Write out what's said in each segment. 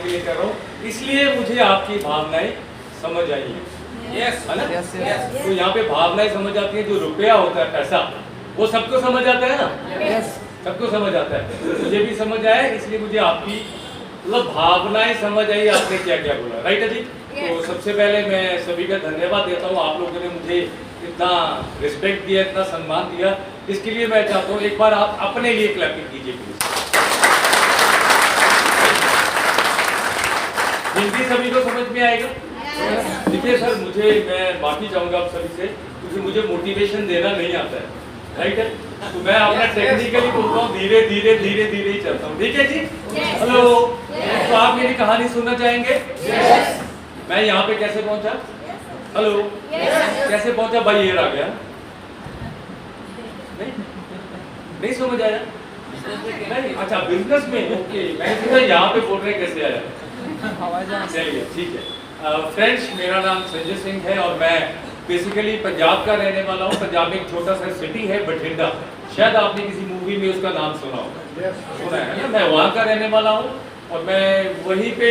आपके लिए कर रहा हूँ, इसलिए मुझे आपकी भावनाएं समझ आई है। यस है ना? यस तो यहाँ पे भावनाएं समझ आती है, जो रुपया होता है, पैसा, वो सबको समझ आता है ना? सबको समझ आता है, मुझे भी समझ आया, इसलिए मुझे आपकी मतलब भावनाएं समझ आई, आपने क्या क्या बोला। राइट है जी? तो सबसे पहले मैं सभी का धन्यवाद देता हूँ, आप लोगों ने मुझे इतना रिस्पेक्ट दिया, इतना सम्मान दिया, इसके लिए मैं चाहता हूँ एक बार आप अपने लिए क्लैपिंग कीजिए प्लीज। हिंदी सभी को समझ में आएगा? देखिए सर, मैं माफी चाहूंगा आप सभी से, क्योंकि मुझे मोटिवेशन देना नहीं आता है। राइट है? तो मैं अपना टेक्निकली बोलता हूँ, धीरे धीरे धीरे धीरे ही चलता हूँ। ठीक है जी? हेलो, तो आप मेरी कहानी सुनना चाहेंगे? मैं यहाँ पे कैसे पहुंचा? हेलो, कैसे पहुंचा? भाई ये आ गया, नहीं समझ आया? नहीं, अच्छा बिजनेस में, ओके, मैं सोचा यहाँ पे बोल रहे कैसे आया। चलिए ठीक है। फ्रेंड्स, मेरा नाम संजय सिंह है और मैं बेसिकली पंजाब का रहने वाला हूँ। पंजाब में एक छोटा सा सिटी है बठिंडा, शायद आपने किसी मूवी में उसका नाम सुना होगा। सुना है ना? मैं वहाँ का रहने वाला हूँ और मैं वहीं पे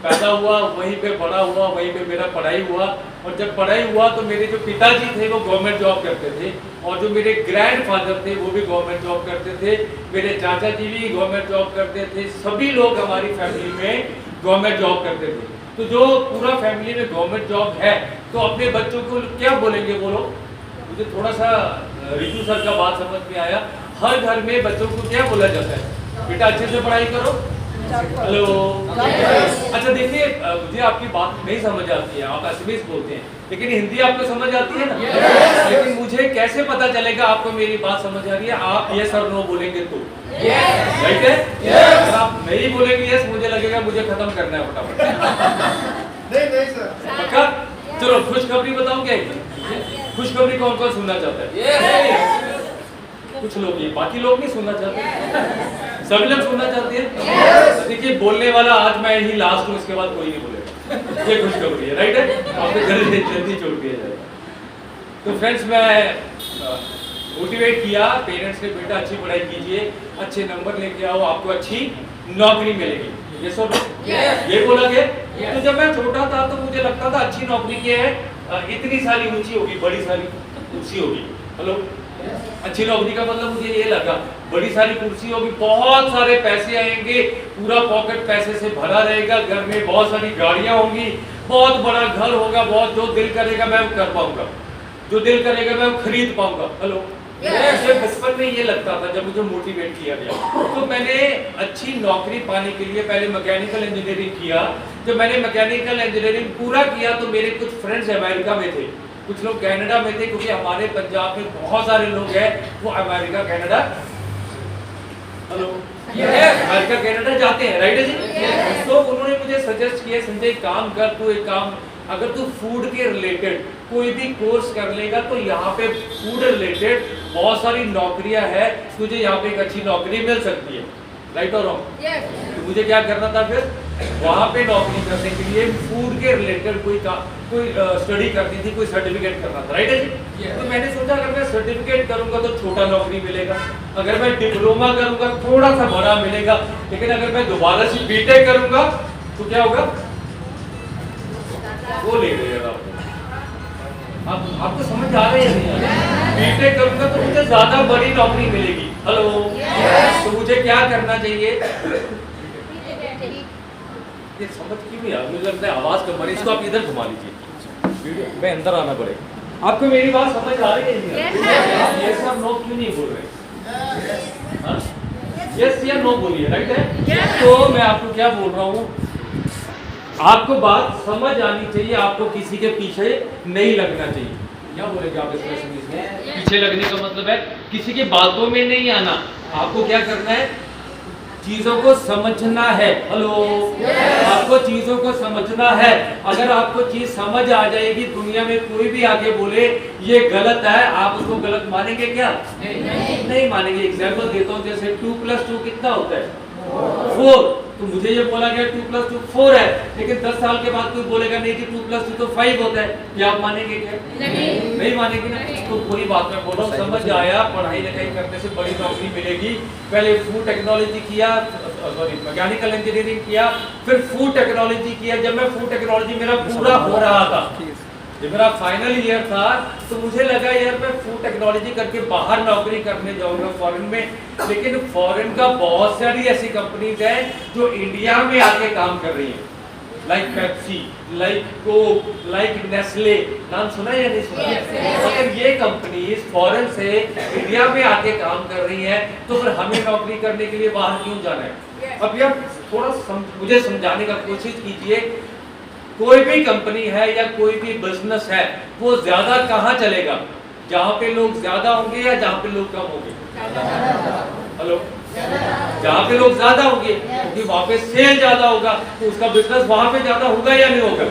पैदा हुआ, वहीं पे बड़ा हुआ, वहीं पे मेरा पढ़ाई हुआ। और जब पढ़ाई हुआ तो मेरे जो पिताजी थे वो गवर्नमेंट जॉब करते थे, और जो मेरे ग्रैंडफादर थे वो भी गवर्नमेंट जॉब करते थे, मेरे चाचा जी भी गवर्नमेंट जॉब करते थे, सभी लोग हमारी फैमिली में गवर्नमेंट जॉब करते थे। तो जो पूरा फैमिली में गवर्नमेंट जॉब है, तो अपने बच्चों को क्या बोलेंगे बोलो? मुझे थोड़ा सा रितु सर का बात समझ में आया। हर घर में बच्चों को क्या बोला जाता है? बेटा अच्छे से पढ़ाई करो। हेलो, अच्छा देखिए, मुझे आपकी बात नहीं समझ आती है, आप एसएमएस बोलते हैं, लेकिन हिंदी आपको समझ आती है ना? लेकिन मुझे कैसे पता चलेगा आपको मेरी बात समझ आ रही है? आप यस और नो बोलेंगे तो। राइट है? अगर आप नहीं बोलेंगे यस, मुझे लगेगा मुझे खत्म करना है फटाफट। नहीं सर, पक्का? चलो खुशखबरी बताऊं क्या? खुशखबरी कौन कौन सुनना चाहता है? कुछ लोग, ये बाकी लोग नहीं सुनना चाहते, सभी लोग सुनना चाहते हैं। देखिए, बोलने वाला आज मैं ही लास्ट हूँ, इसके बाद कोई नहीं बोलेगा। ये खुशखबरी है। राइट है? आपको जल्दी जल्दी छोड़ दिया जाएगा। तो फ्रेंड्स, मैं मोटिवेट किया पेरेंट्स ने, बेटा अच्छी पढ़ाई कीजिए, अच्छे नंबर लेके आओ, आपको अच्छी नौकरी मिलेगी। ये सब ये बोला गया। तो जब मैं छोटा था तो मुझे लगता था अच्छी नौकरी क्या है, इतनी सारी ऊंची होगी, बड़ी सारी कुर्सी होगी। हेलो, अच्छी नौकरी का मतलब मुझे ये लगा, बड़ी सारी कुर्सी होगी, बहुत सारे पैसे आएंगे, पूरा पॉकेट पैसे से भरा रहेगा, घर में बहुत सारी गाड़ियां होंगी, बहुत बड़ा घर होगा, बहुत जो दिल करेगा मैं वो कर पाऊंगा, जो दिल करेगा मैं वो खरीद पाऊंगा। हेलो, मुझे बचपन में ये लगता था जब मुझे मोटिवेट किया गया। तो मैंने अच्छी नौकरी पाने के लिए पहले मैकेनिकल इंजीनियरिंग किया। जब मैंने मैकेनिकल इंजीनियरिंग पूरा किया तो मेरे कुछ फ्रेंड्स अमेरिका में थे, कुछ लोग कनाडा में थे, क्योंकि हमारे पंजाब में बहुत सारे लोग हैं वो America Canada, hello, America Canada जाते हैं। राइट है जी? तो उन्होंने मुझे सजेस्ट किया, संजय काम कर, तू एक काम, अगर तू फूड के रिलेटेड कोई भी कोर्स कर लेगा तो यहाँ पे फूड रिलेटेड बहुत सारी नौकरियां हैं, तुझे यहाँ पे एक अच्छी नौकरी मिल सकती है। राइट और रॉन्ग? तो मुझे क्या करना था फिर? वहाँ पे नौकरी करने के लिए फूड के रिलेटेड कोई स्टडी करनी थी, कोई सर्टिफिकेट करना था। राइट है जी? तो मैंने सोचा अगर मैं सर्टिफिकेट करूंगा तो छोटा नौकरी मिलेगा, अगर मैं डिप्लोमा करूंगा थोड़ा सा बड़ा मिलेगा, लेकिन अगर मैं दोबारा से बीटेक करूंगा तो क्या होगा? वो ले लेगा। आपको समझ आ रही है? बीटेक करूंगा तो मुझे ज्यादा बड़ी नौकरी मिलेगी। हेलो, तो मुझे क्या करना चाहिए? ये समझ क्यों नहीं आ रही? मुझे लगता है आवाज कम आ रही है, इसको आप इधर घुमा लीजिए, मैं अंदर आना पड़ेगा। आपको मेरी बात समझ आ रही है? आप यस और नो क्यों नहीं बोल रहे? यस या नो बोलिए। राइट है? तो मैं आपको क्या बोल रहा हूँ, आपको बात समझ आनी चाहिए, आपको किसी के पीछे नहीं लगना चाहिए। क्या बोलेंगे आप इसमें? पीछे लगने का मतलब है किसी की बातों में नहीं आना, आपको क्या करना है? चीजों को समझना है। हेलो, आपको चीजों को समझना है। अगर आपको चीज समझ आ जाएगी, दुनिया में कोई भी आगे बोले ये गलत है, आप उसको गलत मानेंगे क्या? नहीं मानेंगे। एग्जाम्पल देता हूँ, जैसे 2 + 2 कितना होता है? 4। तो मुझे ये बोला गया 2 + 2 4 है, लेकिन 10 साल के बाद कोई बोलेगा नहीं कि 2 + 2 तो 5 होता है, क्या आप मानेंगे क्या? नहीं मानेंगे ना। तो कोई बात मैं बोल रहा हूँ, समझ आया, पढ़ाई लिखाई करने से बड़ी नौकरी मिलेगी। पहले फूड टेक्नोलॉजी किया, सॉरी मैकेनिकल इंजीनियरिंग किया, फिर फूड टेक्नोलॉजी किया। जब मैं फूड टेक्नोलॉजी मेरा पूरा हो रहा था, जब मेरा फाइनल ईयर था, तो मुझे लगा यार मैं फूड टेक्नोलॉजी करके बाहर नौकरी करने जाऊंगा फॉरेन में। लेकिन फॉरेन का बहुत सारी ऐसी कंपनीज हैं जो इंडिया में आके काम कर रही हैं, like Pepsi, like Coke, like Nestle. नाम सुना या नहीं सुना? अगर ये कंपनीज फॉरेन से इंडिया में आके काम कर रही हैं, तो फिर हमें नौकरी करने के लिए बाहर क्यों जाना है? अब यार थोड़ा मुझे समझाने का कोशिश कीजिए। कोई भी कंपनी है या कोई भी बिजनेस है, वो ज्यादा कहाँ चलेगा? जहाँ पे लोग ज्यादा होंगे या जहाँ पे लोग कम होंगे? हेलो, जहाँ पे लोग ज्यादा होंगे, क्योंकि वहाँ पे सेल ज्यादा होगा, तो उसका बिजनेस वहाँ पे ज्यादा होगा या नहीं होगा?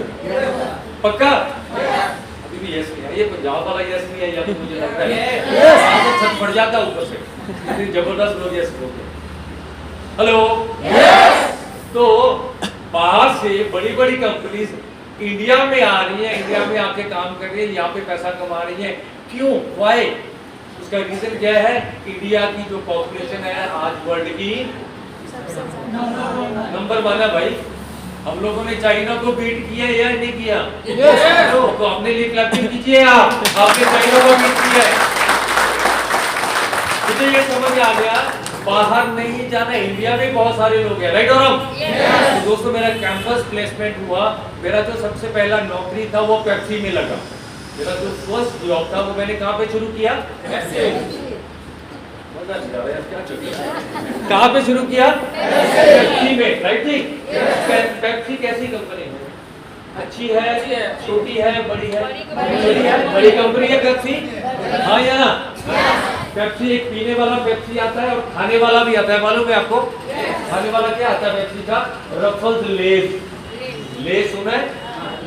पक्का? अभी भी यस नहीं है, ये पंजाब वाला यस नहीं है, या तो मुझे लगता है छत पड़ जाता ऊपर से, इतनी जबरदस्त लोग यस बोलते हैं। हेलो, तो बाहर से बड़ी बड़ी कंपनीज इंडिया में आ रही है, इंडिया में आके काम कर रही है, यहाँ पे पैसा कमा रही है। क्यों? व्हाई? उसका रीजन क्या है? इंडिया की जो पॉपुलेशन है आज वर्ल्ड की नंबर 1 है भाई। हम लोगों ने चाइना को बीट किया या नहीं किया? तो अपने लिए क्लैपिंग कीजिए, आपने चाइना को बीट किया है। मुझे ये समझ आ गया, बाहर नहीं जाना, इंडिया में बहुत सारे लोग हैं, राइट और रॉन्ग? तो दोस्तों, मेरा कैंपस प्लेसमेंट हुआ। मेरा जो सबसे पहला नौकरी था वो पेप्सी में लगा। मेरा जो फर्स्ट जॉब था वो मैंने कहाँ पे शुरू किया? कहाँ पे शुरू किया? पेप्सी में, राइट जी? पेप्सी कैसी कंपनी है? अच्छी है, छोटी है, बड़ी है? बड़ी कंपनी है पेप्सी, हाँ या ना? पेप्सी एक पीने वाला पेप्सी आता है और खाने वाला भी आता है, मालूम है आपको? खाने वाला क्या आता है पेप्सी का? रफल्स लेज। लेज सुना है?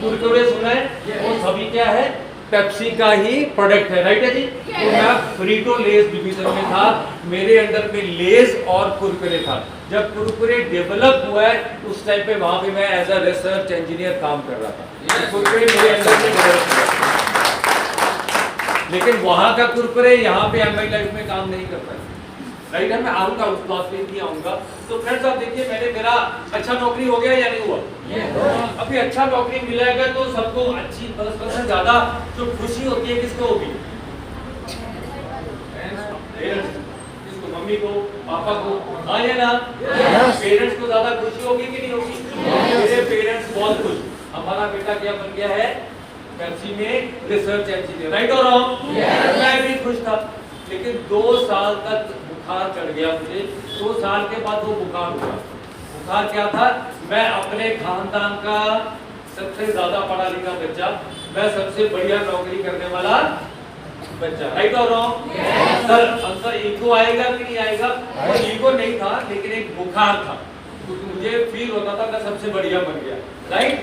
कुरकुरे सुना है? वो सभी क्या है? पेप्सी का ही प्रोडक्ट है, राइट है जी? तो मैं फ्रीटो लेज डिवीजन में था, मेरे अंडर में लेज और कुरकुरे था। जब कुरकुरे डेवलप हुआ है, उस टाइम पे वहां पे मैं एज अ रिसर्च इंजीनियर काम कर रहा था। कुरकुरे मेरे अंडर में डेवलप हुआ, लेकिन वहां का कुरकुरे यहाँ पे एमआई लाइफ में काम नहीं करता है, राइट है? मैं आऊंगा उस क्लास में भी आऊंगा। तो फ्रेंड्स, आप देखिए, मैंने मेरा अच्छा नौकरी हो गया या नहीं हुआ? अभी अच्छा नौकरी मिलेगा तो सबको अच्छी 10% ज्यादा जो खुशी होती है किसको होगी? किसको? मम्मी को, पापा को, हाँ या ना? पेरेंट्स को ज्यादा खुशी होगी कि नहीं होगी? मेरे पेरेंट्स बहुत खुश। हमारा बेटा क्या बन गया है? पेप्सी में रिसर्च इंजीनियर, राइट और रॉन्ग? मैं भी खुश था, लेकिन 2 साल तक बुखार चढ़ गया मुझे। 2 साल के बाद वो बुखार हुआ। बुखार क्या था? मैं अपने खानदान का सबसे ज्यादा पढ़ा लिखा बच्चा, मैं सबसे बढ़िया नौकरी करने वाला बच्चा, राइट और रॉन्ग? सर, अंदर ईगो आएगा कि नहीं आएगा? वो ईगो नहीं था, लेकिन एक बुखार था, क्योंकि मुझे फील होता था मैं सबसे बढ़िया बन गया, राइट?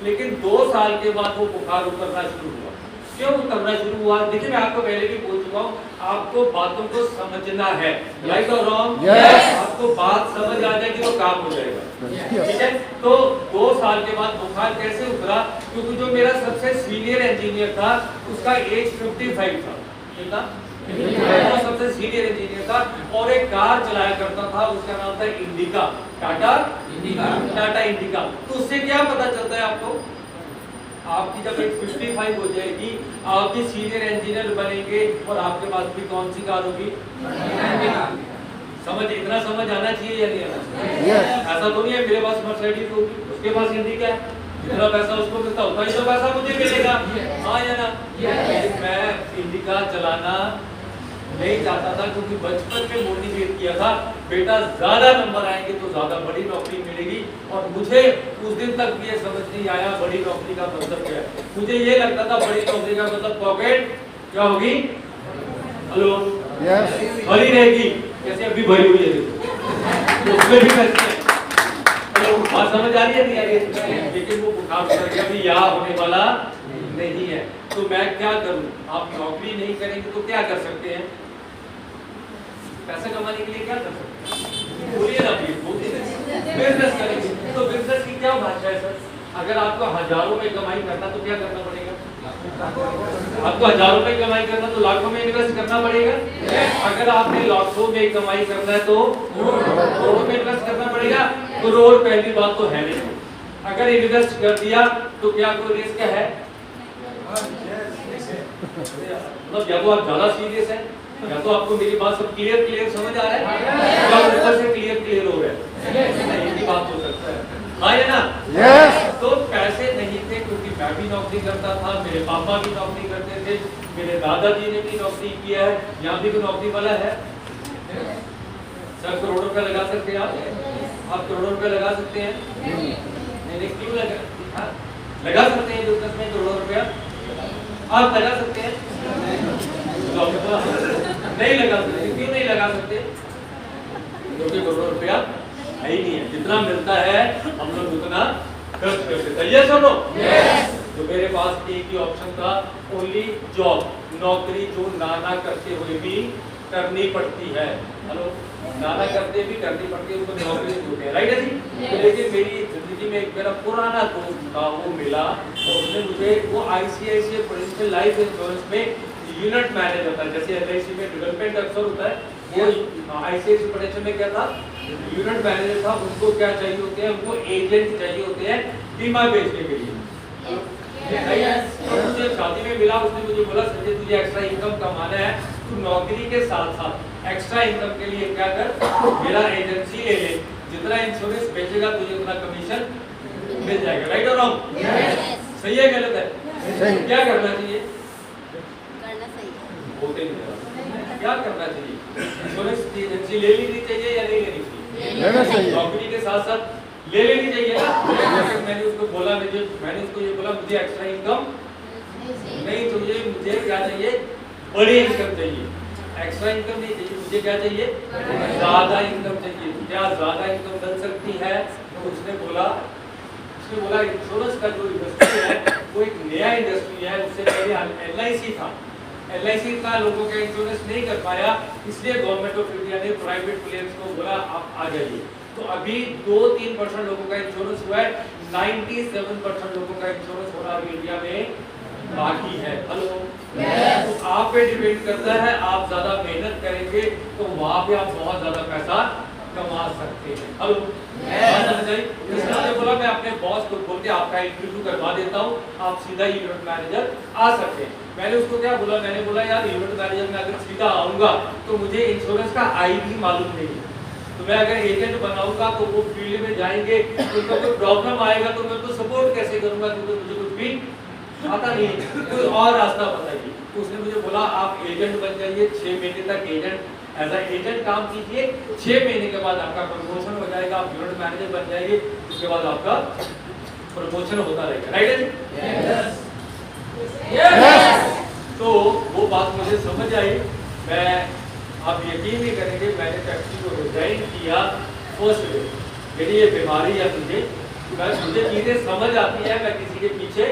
लेकिन 2 साल के बाद वो बुखार उतरना शुरू हुआ। क्यों उतरना शुरू हुआ? देखिए, मैं आपको पहले भी बोल चुका हूँ, आपको बातों को समझना है, राइट और रॉन्ग? आपको बात समझ आ जाएगी तो काम हो जाएगा, ठीक है? तो 2 साल के बाद बुखार कैसे उतरा? क्योंकि जो मेरा सबसे सीनियर इंजीनियर था, उसका एज 55 था, कितना? वो सबसे सीनियर इंजीनियर था और एक कार चलाया करता था, उसका नाम था इंडिका, टाटा इंडिका। तो उससे क्या पता चलता है आपको? आपकी जब एक 55 हो जाएगी, आप भी सीनियर इंजीनियर बनेंगे और आपके पास भी कौन सी कार होगी? समझ, इतना समझ आना चाहिए या नहीं आना चाहिए? ऐसा तो नहीं है मेरे पास मर्सिडीज होगी, उसके पास इंडिका है, जितना पैसा उसको मिलता उतना ही तो पैसा मुझे मिलेगा, हाँ या ना? मैं इंडिका चलाना नहीं चाहता था, क्योंकि बचपन में मोटिवेट किया था, बेटा ज्यादा नंबर आएंगे तो ज्यादा बड़ी नौकरी मिलेगी। और मुझे उस दिन तक भी ये समझ नहीं आया बड़ी नौकरी का मतलब क्या है। मुझे ये लगता था बड़ी नौकरी का मतलब पॉकेट क्या होगी? हेलो, भरी रहेगी, कैसे अभी भरी हुई है, तो उसमें भी पैसे। हेलो, बात समझ आ रही है नहीं आ रही है? लेकिन वो बुखार उतर गया, अभी यहाँ होने वाला नहीं है। तो मैं क्या करूं? आप नौकरी नहीं करेंगे तो क्या कर सकते हैं? पैसा कमाने के लिए क्या कर सकते हैं? बोलिए ना प्लीज, बोलिए। बिजनेस करेंगे। तो बिजनेस की क्या भाषा है सर? अगर आपको हजारों में कमाई करना तो क्या करना पड़ेगा? आपको हजारों में कमाई करना तो लाखों में इन्वेस्ट करना पड़ेगा। अगर आपने लाखों में कमाई करना है तो करोड़ों में इन्वेस्ट करना पड़ेगा। करोड़ पहली बात तो है नहीं। अगर इन्वेस्ट कर दिया तो क्या कोई रिस्क है? मतलब या तो आप ज्यादा सीरियस है या तो आपको मेरी बात सब क्लियर समझ आ रहा है या ऊपर से क्लियर हो रहा है। ये भी बात हो सकता है, हाँ या ना? तो पैसे नहीं थे क्योंकि मैं भी नौकरी करता था, मेरे पापा भी नौकरी करते थे, मेरे दादाजी ने भी नौकरी किया है। यहाँ भी कोई नौकरी वाला है? सर करोड़ों रुपए लगा सकते हैं आप करोड़ों रुपए लगा सकते हैं? नहीं, क्यों लगा सकते हैं बिजनेस में करोड़ों रुपया आप लगा सकते हैं? नहीं लगा सकते। क्यों नहीं लगा सकते? क्योंकि करोड़ों रुपया है ही नहीं है। जितना मिलता है हम लोग उतना खर्च कर देते हैं। यस और नो? तो मेरे पास एक ही ऑप्शन था, ओनली जॉब, नौकरी जो नाना करते हुए भी करनी पड़ती है। हेलो, नाना करते भी करनी पड़ती है, उसको नौकरी बोलते हैं, राइट है जी? तो लेकिन मेरी जिंदगी में एक मेरा पुराना दोस्त था, वो मिला और उसने मुझे वो ICICI प्रूडेंशियल लाइफ इंश्योरेंस में यूनिट मैनेजर था, जैसे LIC में डेवलपमेंट अफसर होता है, वो ICICI प्रूडेंशियल में क्या था? यूनिट मैनेजर था। उनको क्या चाहिए होते हैं? उनको एजेंट चाहिए होते हैं बीमा बेचने के लिए। मुझे शादी में मिला, उसने मुझे बोला संजय तुझे एक्स्ट्रा इनकम कमाना है, तू नौकरी के साथ साथ एक्स्ट्रा इनकम के लिए क्या कर, मेरा एजेंसी ले ले, जितना इंश्योरेंस बेचेगा तुझे उतना कमीशन मिल जाएगा। राइट और रॉन्ग? सही है गलत है? क्या करना चाहिए? होते नहीं, क्या करना चाहिए? इंश्योरेंस की एजेंसी ले लेनी चाहिए या नहीं लेनी चाहिए? नौकरी के साथ साथ ले लेनी चाहिए ना। मैंने उसको बोला, मैंने उसको ये बोला मुझे एक्स्ट्रा इनकम नहीं चाहिए, मुझे क्या चाहिए? बड़ी इनकम चाहिए। एक्स्ट्रा इनकम नहीं चाहिए, मुझे क्या चाहिए? ज्यादा इनकम चाहिए। क्या ज्यादा इनकम मिल सकती है? तो उसने बोला इंश्योरेंस का जो इंडस्ट्री है वो एक नया इंडस्ट्री है। उससे पहले LIC था, LIC का लोगों का इंश्योरेंस नहीं कर पाया, इसलिए गवर्नमेंट ऑफ इंडिया ने प्राइवेट प्लेयर्स को बोला आप आ जाइए। तो अभी 2-3% लोगों का इंश्योरेंस हुआ है, 97% लोगों का इंश्योरेंस हो रहा है इंडिया में बाकी है। हेलो, तो आप पे डिपेंड करता है, आप ज्यादा मेहनत करेंगे तो वहां पे आप बहुत ज्यादा पैसा कमा सकते हैं। हेलो, इसलिए बोला मैं अपने बॉस को बोल के आपका इंटरव्यू करवा देता हूँ, आप सीधा यूनिट मैनेजर आ सकते हैं। मैंने उसको क्या बोला, मैंने बोला यार यूनिट मैनेजर में अगर सीधा आऊंगा तो मुझे इंश्योरेंस का आई भी मालूम नहीं है, तो मैं अगर एजेंट बनाऊंगा तो वो फील्ड में जाएंगे तो उनका कोई प्रॉब्लम आएगा तो मैं तो सपोर्ट कैसे करूंगा, क्योंकि मुझे कुछ भी आता नहीं है, कोई और रास्ता बताइए। तो उसने मुझे बोला आप एजेंट बन जाइए, 6 महीने तक एजेंट एज अ एजेंट काम कीजिए, 6 महीने के बाद आपका प्रमोशन हो जाएगा, आप यूनिट मैनेजर बन जाएंगे, उसके बाद आपका प्रमोशन होता रहेगा। राइट है? यस। तो वो बात मुझे समझ आई। मैं, आप यकीन नहीं करेंगे, मैंने पेप्सी को रिजाइन किया फर्स्ट डे। मेरी ये बीमारी है, मुझे चीजें समझ आती है, मैं किसी के पीछे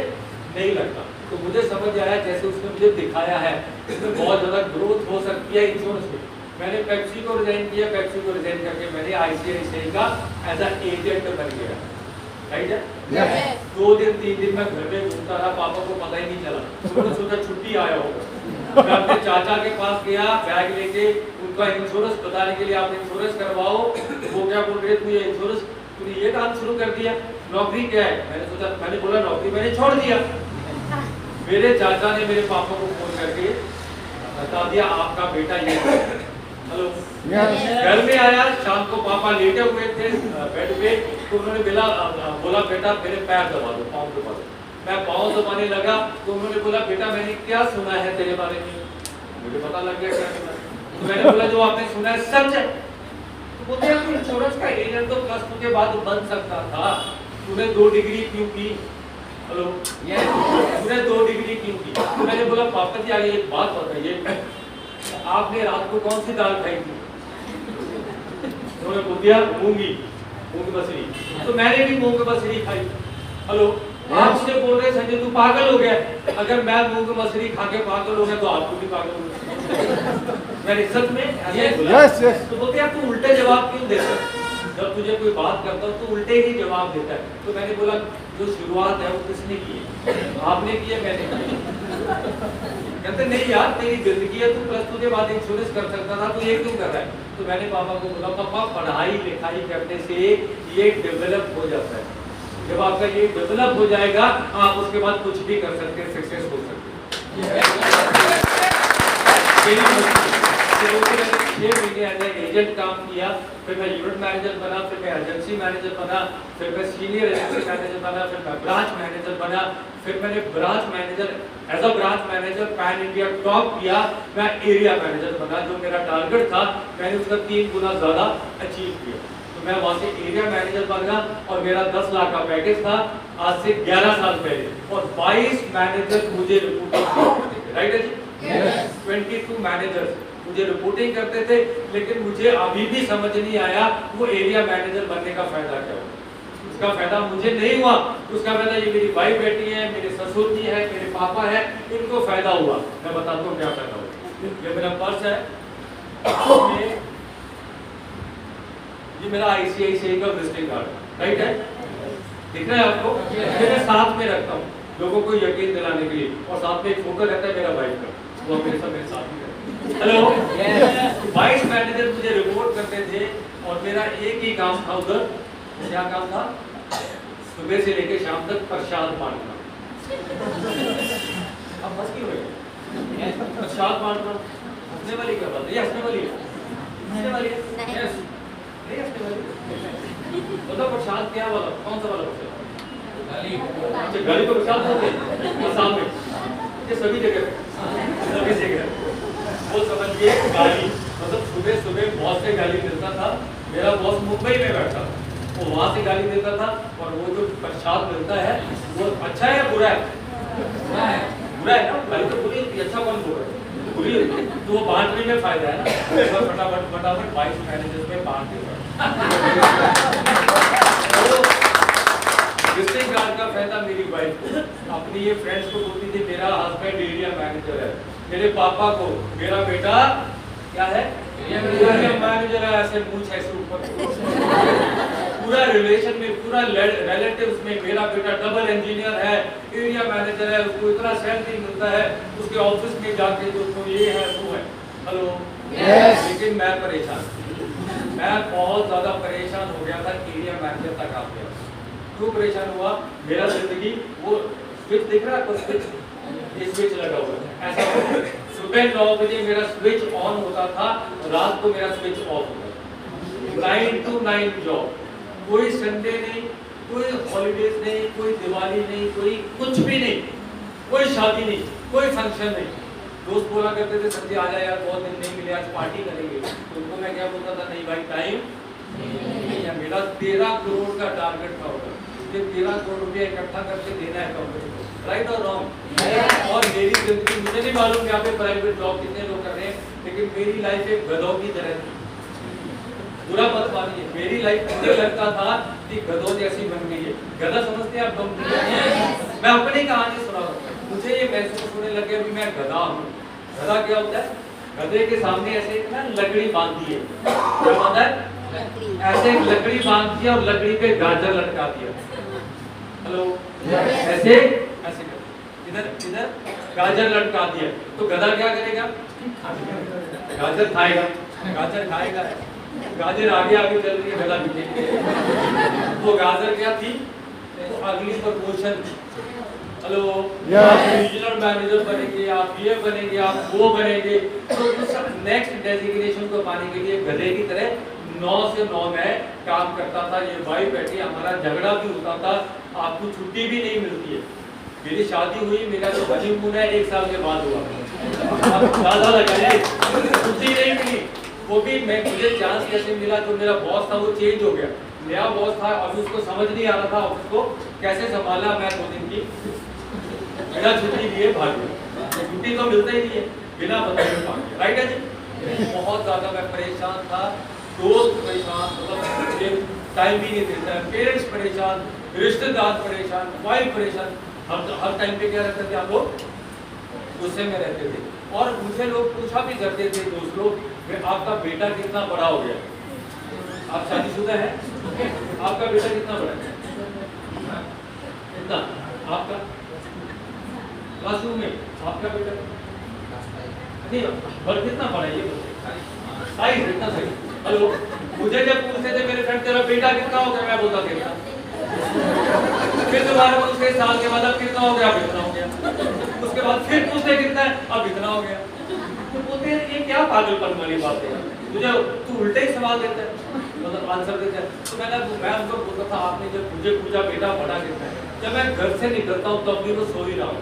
नहीं लगता। तो मुझे समझ आया जैसे उसने मुझे दिखाया है इसमें बहुत ज्यादा ग्रोथ हो सकती है इंश्योरेंस में। मैंने पेप्सी को रिजाइन किया, पेप्सी को रिजाइन करके मैंने ICICI का एज अ एजेंट बन गया। राइट है? 2 दिन 3 दिन मैं घर में घूमता रहा, पापा को पता ही नहीं चला, उन्होंने सोचा छुट्टी आया होगा। मैं अपने चाचा के पास गया बैग लेके, उनका इंश्योरेंस बताने के लिए आप इंश्योरेंस करवाओ। वो क्या बोल रहे, तू ये इंश्योरेंस, तूने ये काम शुरू कर दिया, नौकरी क्या है? मैंने सोचा, मैंने बोला नौकरी मैंने छोड़ दिया। मेरे चाचा ने मेरे पापा को फोन करके बता दिया आपका बेटा ये। हेलो, घर में आया, शाम को पापा लेटे हुए थे बेड पे, तो उन्होंने बोला बेटा मेरे पैर दबा दो, पाँव दबा दो। मैं पाँव दबाने लगा तो उन्होंने बोला बेटा मैंने क्या सुना है तेरे बारे में? मुझे पता लग गया क्या सुना। तो मैंने बोला जो आपने सुना है सच है? तो बोलते हैं इंश्योरेंस का एजेंट तो +2 के बाद बन सकता था, तूने 2 डिग्री क्यों की? हेलो, तूने 2 डिग्री क्यों की? तो मैंने बोला पापा जी आगे एक बात बताइए, आपने रात को कौन सी दाल खाई थी? उन्होंने बोल दिया मूंग मछली। तो मैंने भी मूंग मछली खाई। हेलो, आप मुझे बोल रहे संजय तू पागल हो गया। अगर मैं मूंग मछली खा के पागल हो गया तो आपको भी पागल हो गया। मैंने सच में यस। तो बोलते हैं तू उल्टे जवाब क्यों देता? जब तुझे कोई बात करता हूँ तो उल्टे ही जवाब देता है। तो मैंने बोला जो शुरुआत है वो किसने की है? आपने की है, मैंने की? कहते नहीं यार तेरी जिंदगी है, तू प्लस टू के बाद इंश्योरेंस कर सकता था, तू ये क्यों कर रहा है? तो मैंने पापा को बोला पापा पढ़ाई लिखाई करने से ये डेवलप हो जाता है, जब आपका ये डेवलप हो जाएगा आप उसके बाद कुछ भी कर सकते हैं, सक्सेस हो सकते हैं। 6 महीने एज एजेंट काम किया, फिर मैं यूनिट मैनेजर बना, फिर मैं एजेंसी मैनेजर बना, फिर मैं सीनियर एजेंसी मैनेजर बना, फिर मैं ब्रांच मैनेजर बना, फिर मैंने branch manager as a branch manager pan India top किया, मैं एरिया मैनेजर बना। जो मेरा टारगेट था मैंने उसका 3 गुना ज़्यादा अचीव किया। तो मैं वहाँ से एरिया मैनेजर बन गया और मेरा 10 लाख का पैकेज था आज से 11 साल पहले, और 22 मैनेजर मुझे रिपोर्टिंग करते थे, राइट है जी? 22 मैनेजर्स मुझे रिपोर्टिंग करते थे, लेकिन मुझे अभी भी समझ नहीं आया वो एरिया मैनेजर बनने का फायदा क्या हुआ। उसका फायदा मुझे नहीं हुआ, उसका फायदा ये मेरी भाई बेटी है, मेरे ससुर जी है, मेरे पापा है, इनको फायदा हुआ। मैं बताता हूँ क्या फायदा हुआ। ये मेरा पर्स है, ये मेरा ICICI का विजिटिंग कार्ड, राइट है, दिख रहा है आपको? ये मैं साथ में रखता हूँ लोगों को यकीन दिलाने के लिए, और साथ में एक फोटो रहता है मेरा वाइफ का, वो मेरे साथ ही। हेलो, 22 मैनेजर मुझे रिपोर्ट करते थे और मेरा एक ही काम था उधर। क्या काम था? सुबह से लेकर शाम तक प्रसाद बांटना। अब बस क्यों है? प्रसाद बांटना हंसने वाली क्या बात है? ये हंसने वाली है? हंसने वाली है? नहीं हंसने वाली। मतलब प्रसाद क्या वाला? कौन सा वाला प्रसाद? अच्छा, गाली को प्रसाद बोलते हैं आसाम में, ये सभी जगह वो समझिए गाली, मतलब सुबह सुबह बॉस से गाली मिलता था। मेरा बॉस मुंबई में बैठा, वो वहाँ से गाली देता था, और वो जो प्रसाद मिलता है वो अच्छा है बुरा है? बुरा है ना, गाली तो बुरी होती है, अच्छा कौन बोल रहा है? बुरी होती है, तो वो बांटने में फायदा है ना। फटाफट 22 मैनेजर्स में बांट देगा। विजिटिंग कार्ड का फायदा मेरी वाइफ अपनी ये फ्रेंड्स को बोलती थी मेरा हस्बैंड एरिया मैनेजर है, मेरे पापा को मेरा बेटा क्या है? एरिया मैनेजर है, ऐसे पूछ ऐसे ऊपर पूरा रिलेशन में, पूरा रिलेटिव्स में मेरा बेटा डबल इंजीनियर है, एरिया मैनेजर है, उसको इतना सैलरी मिलता है, उसके ऑफिस में जाके जो उसको ये है वो है। हेलो, लेकिन मैं परेशान, मैं बहुत ज्यादा परेशान हो गया था, एरिया मैनेजर तक आ गया। क्यों परेशान हुआ? मेरा जिंदगी वो स्विच दिख रहा है आपको? स्विच लगा हुआ है ऐसा। सुबह 9 बजे मेरा स्विच ऑन होता था, रात को मेरा स्विच ऑफ होता था। 9 to 9 जॉब, कोई संडे नहीं, कोई हॉलीडेज नहीं, कोई दिवाली नहीं, कोई कुछ भी नहीं, कोई शादी नहीं, कोई फंक्शन नहीं। दोस्त बोला करते थे संजय आ जाए यार, बहुत दिन नहीं मिले, आज पार्टी करेंगे। तो उनको मैं क्या बोलता था, नहीं भाई टाइम नहीं। मेरा 13 करोड़ का टारगेट था उधर, 13 करोड़ रुपया इकट्ठा करके देना है कंपनी को, राइट और रॉन्ग? और मेरी जिंदगी, मुझे नहीं मालूम यहाँ पे प्राइवेट जॉब कितने लोग कर रहे हैं, लेकिन मेरी लाइफ एक गधों की तरह थी। बुरा मत मानिए, मेरी लाइफ मुझे लगता था कि गधों जैसी बन गई है। गधा समझते हैं आप? मैं अपनी कहानी सुना रहा हूँ, मुझे ये महसूस होने लगे अभी मैं गधा हूँ। गधा क्या होता है? गधे के सामने ऐसे ना लकड़ी बांधी है, क्या बांधा है? ऐसे एक लकड़ी बांध दिया और लकड़ी पे गाजर लटका दिया। हेलो, ऐसे ऐसे इधर इधर गाजर लटका दिया, तो गधा क्या करेगा? गाजर खाएगा, गाजर खाएगा, गाजर आगे आगे चल रही है, गधा पीछे। वो गाजर क्या थी? तो अगली प्रमोशन। हेलो, आप रीजनल मैनेजर बनेंगे, आप ये बनेंगे, आप वो बनेंगे, तो नेक्स्ट डेजिग्नेशन को पाने के लिए गधे की तरह 9 से 9 में काम करता था। ये भाई बैठी, हमारा झगड़ा भी होता था, आपको छुट्टी भी नहीं मिलती है। मेरी शादी हुई, मेरा जो हनीमून है 1 साल के बाद हुआ, ज़्यादा लगा, छुट्टी नहीं मिली। वो भी मैं, मुझे चांस कैसे मिला? जो मेरा बॉस था वो चेंज हो गया, नया बॉस था, अभी उसको समझ नहीं आ रहा था ऑफिस को कैसे संभालना। मैं 2 दिन की बिना छुट्टी लिए भाग गया, छुट्टी तो मिलता ही नहीं है, बिना बताए भाग गया, राइट है जी? बहुत ज़्यादा मैं परेशान था, दोस्त परेशान, मतलब मुझे टाइम भी नहीं देता है, पेरेंट्स परेशान, रिश्तेदार परेशान, वाइफ परेशान। हर टाइम पे क्या रहते थे आप लोग? गुस्से में रहते थे। और मुझे लोग पूछा भी करते थे, दोस्त लोग, आपका बेटा कितना बड़ा हो गया? आप शादीशुदा है? आपका बेटा कितना बड़ा है? कितना? आपका क्लासरूम में आपका बेटा नहीं, और कितना बड़ा है ये बताइए? साइज इतना सही। हेलो, मुझे जब पूछते थे मेरे फ्रेंड तेरा बेटा कितना हो गया, मैं बोलता था फिर दोबारा पूछते साल के बाद अब कितना हो गया, अब इतना हो गया। उसके बाद फिर पूछते कितना है, अब इतना हो गया। तो बोलते हैं ये क्या पागलपन वाली बात है, तुझे तू उल्टे ही सवाल देता है, मतलब आंसर देता है। तो मैं उनको बोलता था आपने जब मुझे पूछा बेटा बड़ा कितना है, जब मैं घर से निकलता हूँ तब भी वो सो ही रहा हूँ,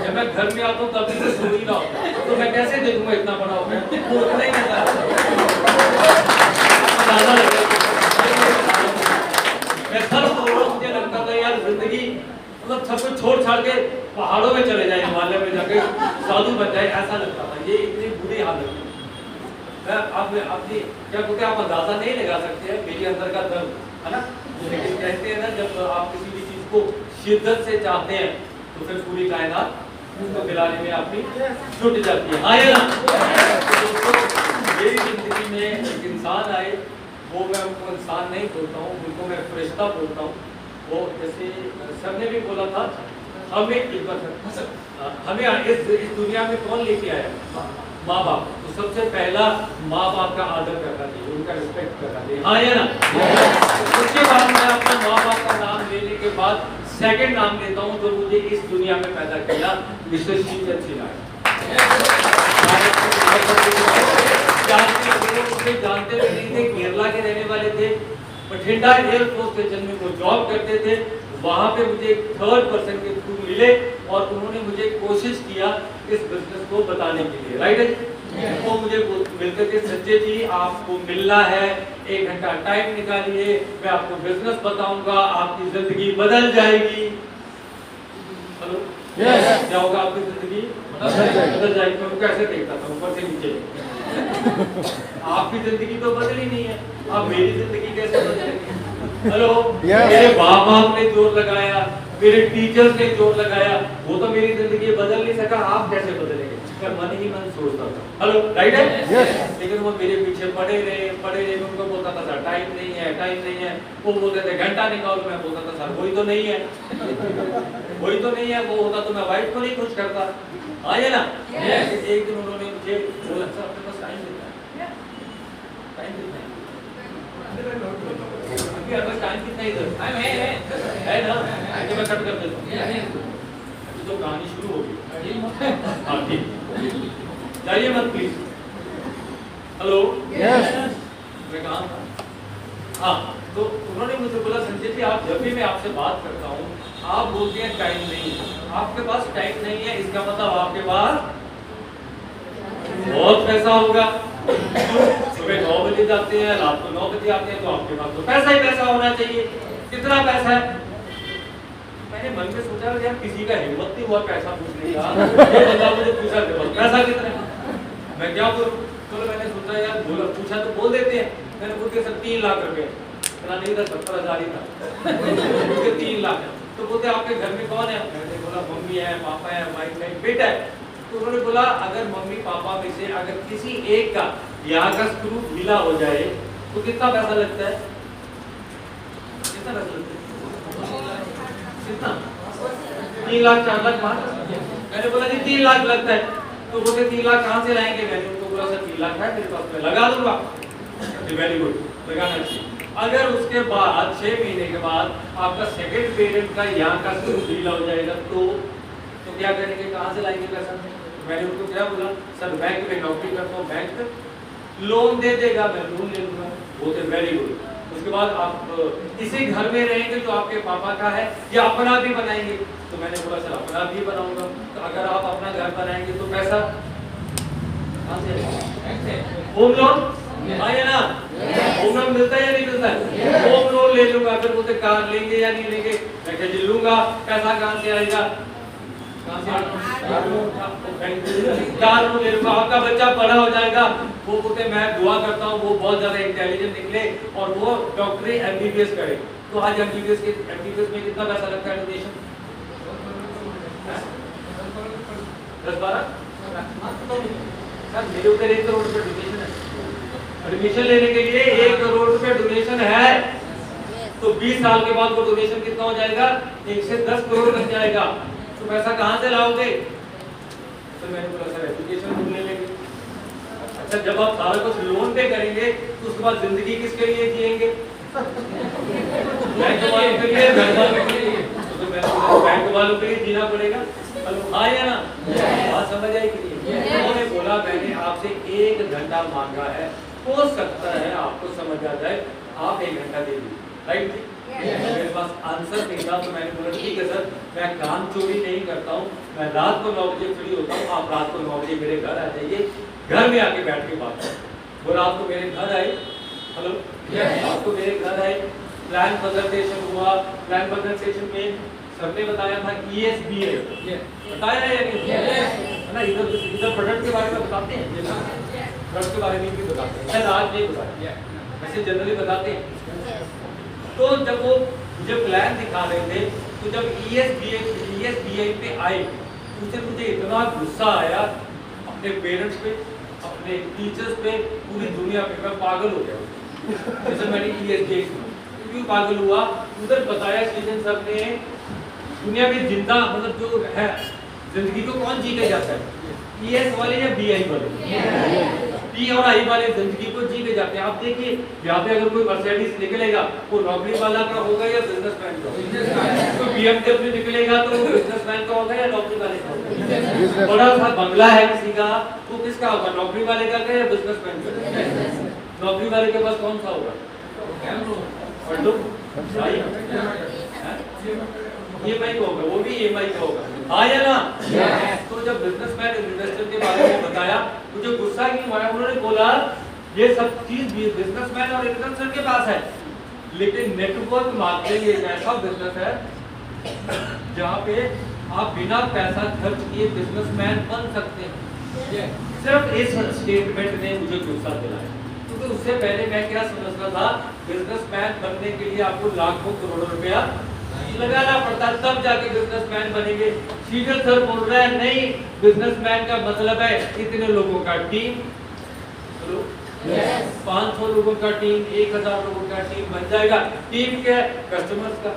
जब मैं घर में आता हूँ तब भी वो सो ही रहा हूँ, तो मैं कैसे देखूंगा इतना बड़ा हो गया? वो उतना ही कहता मैं सर मुझे लगता था यार जिंदगी मतलब सब कुछ छोड़ छाड़ के पहाड़ों में चले जाए, हिमालय में जाके साधु बन जाए, ऐसा लगता था। ये इतनी बुरी हालत है। मैं आप अपनी क्या बोलते आप अंदाजा नहीं लगा सकते हैं मेरे अंदर का दर्द, है ना? लेकिन कहते हैं ना जब आप किसी भी चीज को शिद्दत से चाहते हैं तो फिर पूरी कायनात उसको मिलाने में आपकी छूट जाती है। हाँ या ना? मेरी जिंदगी में एक इंसान आए, वो मैं उनको इंसान नहीं बोलता हूँ, उनको मैं फरिश्ता बोलता हूँ। वो जैसे सर ने भी बोला था, हमें इस दुनिया में कौन लेके आया? माँ बाप। तो सबसे पहला माँ बाप का आदर करना चाहिए, उनका रिस्पेक्ट करना चाहिए। हाँ या ना? उसके बाद मैं अपने माँ बाप का नाम लेने के बाद सेकंड नाम लेता हूँ जो मुझे इस दुनिया में पैदा किया, मिस्टर जानते भी नहीं थे, केरला के रहने वाले थे, बठिंडा एयरफोर्स स्टेशन में वो जॉब करते थे। वहां पे मुझे एक थर्ड पर्सन के थ्रू मिले और उन्होंने मुझे कोशिश किया इस बिजनेस को बताने के लिए, राइट है? वो मुझे मिलते थे, संजय जी आपको मिलना है, 1 घंटा टाइम निकालिए, मैं आपको बिजनेस बताऊंगा, आपकी जिंदगी बदल जाएगी। हेलो, क्या होगा? आपकी जिंदगी बदल जाएगी। मैं कैसे देखता था ऊपर से नीचे आपकी जिंदगी तो बदली नहीं है, अब मेरी जिंदगी कैसे बदलेगी? हेलो, मेरे बाप बाप ने जोर लगाया, मेरे टीचर्स ने जोर लगाया, वो तो मेरी जिंदगी बदल नहीं सका, आप कैसे बदलेंगे? मैं मन ही मन सोचता था। हेलो, राइट है? लेकिन वो मेरे पीछे पड़े रहे, मैं उनको बोलता था सर टाइम नहीं है, टाइम नहीं है। वो बोलते थे घंटा निकालो, मैं बोलता था सर वही तो नहीं है, वही तो नहीं है। वो होता तो मैं वाइफ को नहीं खुश करता। आइए ना? एक दिन उन्होंने मुझे बोला सर आपके पास टाइम कितना है? टाइम कितना है? टाइम कितना इधर है ना? मैं कट कर देता हूँ तो कहानी शुरू होगी। हाँ ठीक, जाइए मत प्लीज। हेलो, मैं कहाँ था? हाँ, तो उन्होंने मुझे बोला संजय जी आप जब भी मैं आपसे बात करता हूँ आप बोलते हैं टाइम नहीं है। आपके पास टाइम नहीं है इसका मतलब आपके पास बहुत पैसा होगा। सुबह 9 बजे जाते हैं, रात को 9 बजे आते हैं, तो आपके पास तो पैसा ही पैसा होना चाहिए। कितना पैसा है? मैंने मन में सोचा यार किसी का हिम्मत नहीं हुआ पैसा पूछने का, ये बंदा मुझे पूछा पैसा कितना है, मैं क्या बोलूं? तो मैंने सोचा यार बोला पूछा तो बोल देते हैं। मैंने बोल के सर 3 लाख रुपए, इतना नहीं था 70,000 ही था। 3 लाख। तो बोलते आपके घर में कौन है? मैंने बोला मम्मी है, पापा है, वाइफ है, बेटा है। तो उन्होंने बोला अगर मम्मी पापा में से अगर किसी एक का यहाँ का स्क्रू ढीला हो जाए तो कितना पैसा लगता है? कितना पैसा लगता है? कितना? 3 लाख 4 लाख 5? मैंने बोला जी 3 लाख लगता है। तो बोलते 3 लाख कहाँ से लाएंगे? मैंने उनको बोला सर 3 लाख है मेरे पास, मैं लगा दूंगा। वेरी गुड, लगाना चाहिए। अगर उसके बाद 6 महीने के बाद आपका सेकंड पेरेंट का यहाँ का स्क्रू ढीला हो जाएगा तो क्या करेंगे? कहाँ से लाएंगे पैसा? मैंने उनको क्या बोला सर बैंक में नौकरी करता हूँ, बैंक लोन दे देगा, मैं लोन ले लूंगा। बोलते वेरी गुड। उसके बाद आप इसी घर में रहेंगे जो आपके पापा का है या अपना भी बनाएंगे? तो मैंने बोला सर अपना भी बनाऊंगा। तो अगर आप अपना घर बनाएंगे तो पैसा कहाँ से? होम लोन आए ना? होम लोन मिलता है या नहीं मिलता है? होम लोन ले लूंगा। फिर बोलते कार लेंगे या नहीं लेंगे? मैं कह लूंगा। पैसा कहाँ से आएगा? कार लोन ले लूंगा। आपका बच्चा बड़ा हो जाएगा, वो बोलते मैं दुआ करता हूँ वो बहुत ज्यादा इंटेलिजेंट निकले और वो डॉक्टरी एमबीबीएस करे। तो आज एमबीबीएस में कितना पैसा लगता है डोनेशन? 10-12? सर मेरे उधर 1 करोड़ रुपए डोनेशन है। एडमिशन लेने के लिए 1 करोड़ रुपए डोनेशन है, तो 20 साल के बाद वो डोनेशन कितना हो जाएगा? 1 से 10 करोड़ बन जाएगा। तो पैसा कहाँ से लाओगे? तो मैंने बोला सर एजुकेशन लोन ले लेंगे। अच्छा, जब आप सारा कुछ लोन पे करेंगे तो उसके बाद जिंदगी किसके लिए जिएंगे? बैंक वालों के लिए, घर वालों के लिए। तो बैंक वालों के लिए जीना पड़ेगा। हाँ या ना? बात समझ आई कि नहीं? उन्होंने बोला मैंने आपसे 1 घंटा मांगा है, हो सकता है आपको समझ आ जाए, आप 1 घंटा दे दीजिए, राइट? मेरे पास आंसर नहीं था तो मैंने बोला ठीक है सर, मैं काम चोरी नहीं करता हूँ, मैं रात को 9 बजे फ्री होता हूँ, आप रात को 9 बजे मेरे घर आ जाइए, घर में आके बैठ के बात करें। वो रात को मेरे घर आए, हेलो, रात को मेरे घर आए, प्लान प्रेजेंटेशन हुआ। प्लान प्रेजेंटेशन में सबने बताया था ESBA, बताया है या नहीं? है ना? इधर प्रोडक्ट के बारे में बताते हैं, प्रोडक्ट के बारे में भी बताते हैं, शायद आज नहीं बताया, वैसे जनरली बताते हैं। तो जब वो मुझे प्लान दिखा रहे थे, तो जब ESBA पे आए, उससे मुझे इतना गुस्सा आया अपने पेरेंट्स पे, अपने टीचर्स पे, पूरी दुनिया पे। मैं पागल हो गया जैसे मैंने ESBA क्यों पागल हुआ? उधर बताया सीजन सर ने, दुनिया में जिंदा मतलब जो है जिंदगी को कौन जी के जाता है? ES वाले या BI वाले? P और I वाले जिंदगी को जी के जाते हैं। आप देखिए यहाँ पे अगर कोई मर्सिडीज निकलेगा वो नौकरी वाला का होगा या बिजनेसमैन का? कोई BMW निकलेगा तो वो बिजनेसमैन का होगा या नौकरी वाले का होगा? बड़ा सा बंगला है किसी का, वो किसका होगा? नौकरी वाले का या बिजनेसमैन का? नौकरी वाले के पास कौन सा होगा? EMI का होगा, वो भी EMI का होगा, हाँ या ना? तो जब बिजनेसमैन इन्वेस्टर के बारे में बताया, मुझे गुस्सा क्यों आया? उन्होंने बोला ये सब चीज बिजनेसमैन और इन्वेस्टर के पास है, लेकिन नेटवर्क मार्केटिंग एक ऐसा बिजनेस है जहाँ पे आप बिना पैसा खर्च किए बिजनेसमैन बन सकते हैं। सिर्फ इस स्टेटमेंट ने मुझे गुस्सा दिलाया, क्योंकि उससे पहले मैं क्या समझता था, बिजनेसमैन बनने के लिए आपको लाखों करोड़ों रुपया लगाना पड़ता, तब जाके बिजनेसमैन बनेंगे। सीजन सर बोल रहा है नहीं, बिजनेसमैन का मतलब है इतने लोगों का टीम, 500 लोगों का टीम, 1000 लोगों का टीम बन जाएगा। टीम क्या है? कस्टमर्स का।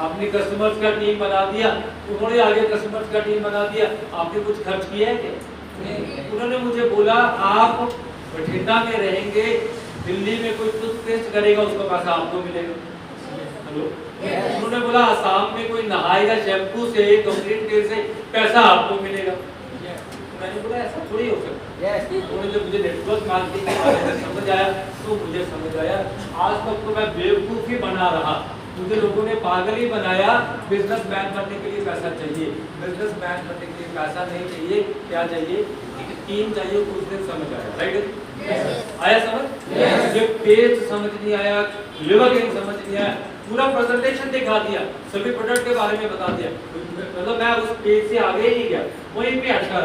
आपने कस्टमर्स का टीम बना दिया, उन्होंने आगे कस्टमर्स का टीम बना दिया, आपने कुछ खर्च किया है क्या? उन्होंने मुझे बोला आप बठिंडा में रहेंगे, दिल्ली में कोई टूथपेस्ट करेगा उसका पैसा आपको मिलेगा। हेलो, उन्होंने बोला आसाम में कोई नहाएगा शैम्पू से, कंप्लीट केयर से, पैसा आपको मिलेगा। मैंने बोला ऐसा थोड़ी हो सकता। उन्होंने जब मुझे नेटवर्क मार्केटिंग के बारे में समझ आया तो मुझे समझ आया, आज तक तो मैं बेवकूफ ही बना रहा, मुझे लोगों ने पागल ही बनाया। बिजनेसमैन बनने के लिए पैसा चाहिए, बिजनेसमैन बनने के लिए पैसा नहीं चाहिए, क्या चाहिए? एक टीम चाहिए। कुछ दिन समझ आया, राइट? आया समझ? ये पेज समझ नहीं आया, लिवर गेन समझ नहीं आया, पूरा प्रेजेंटेशन दिखा दिया, सभी प्रोडक्ट के बारे में बता दिया, मतलब मैं उस पेज से आगे ही नहीं गया, वहीं पे अटका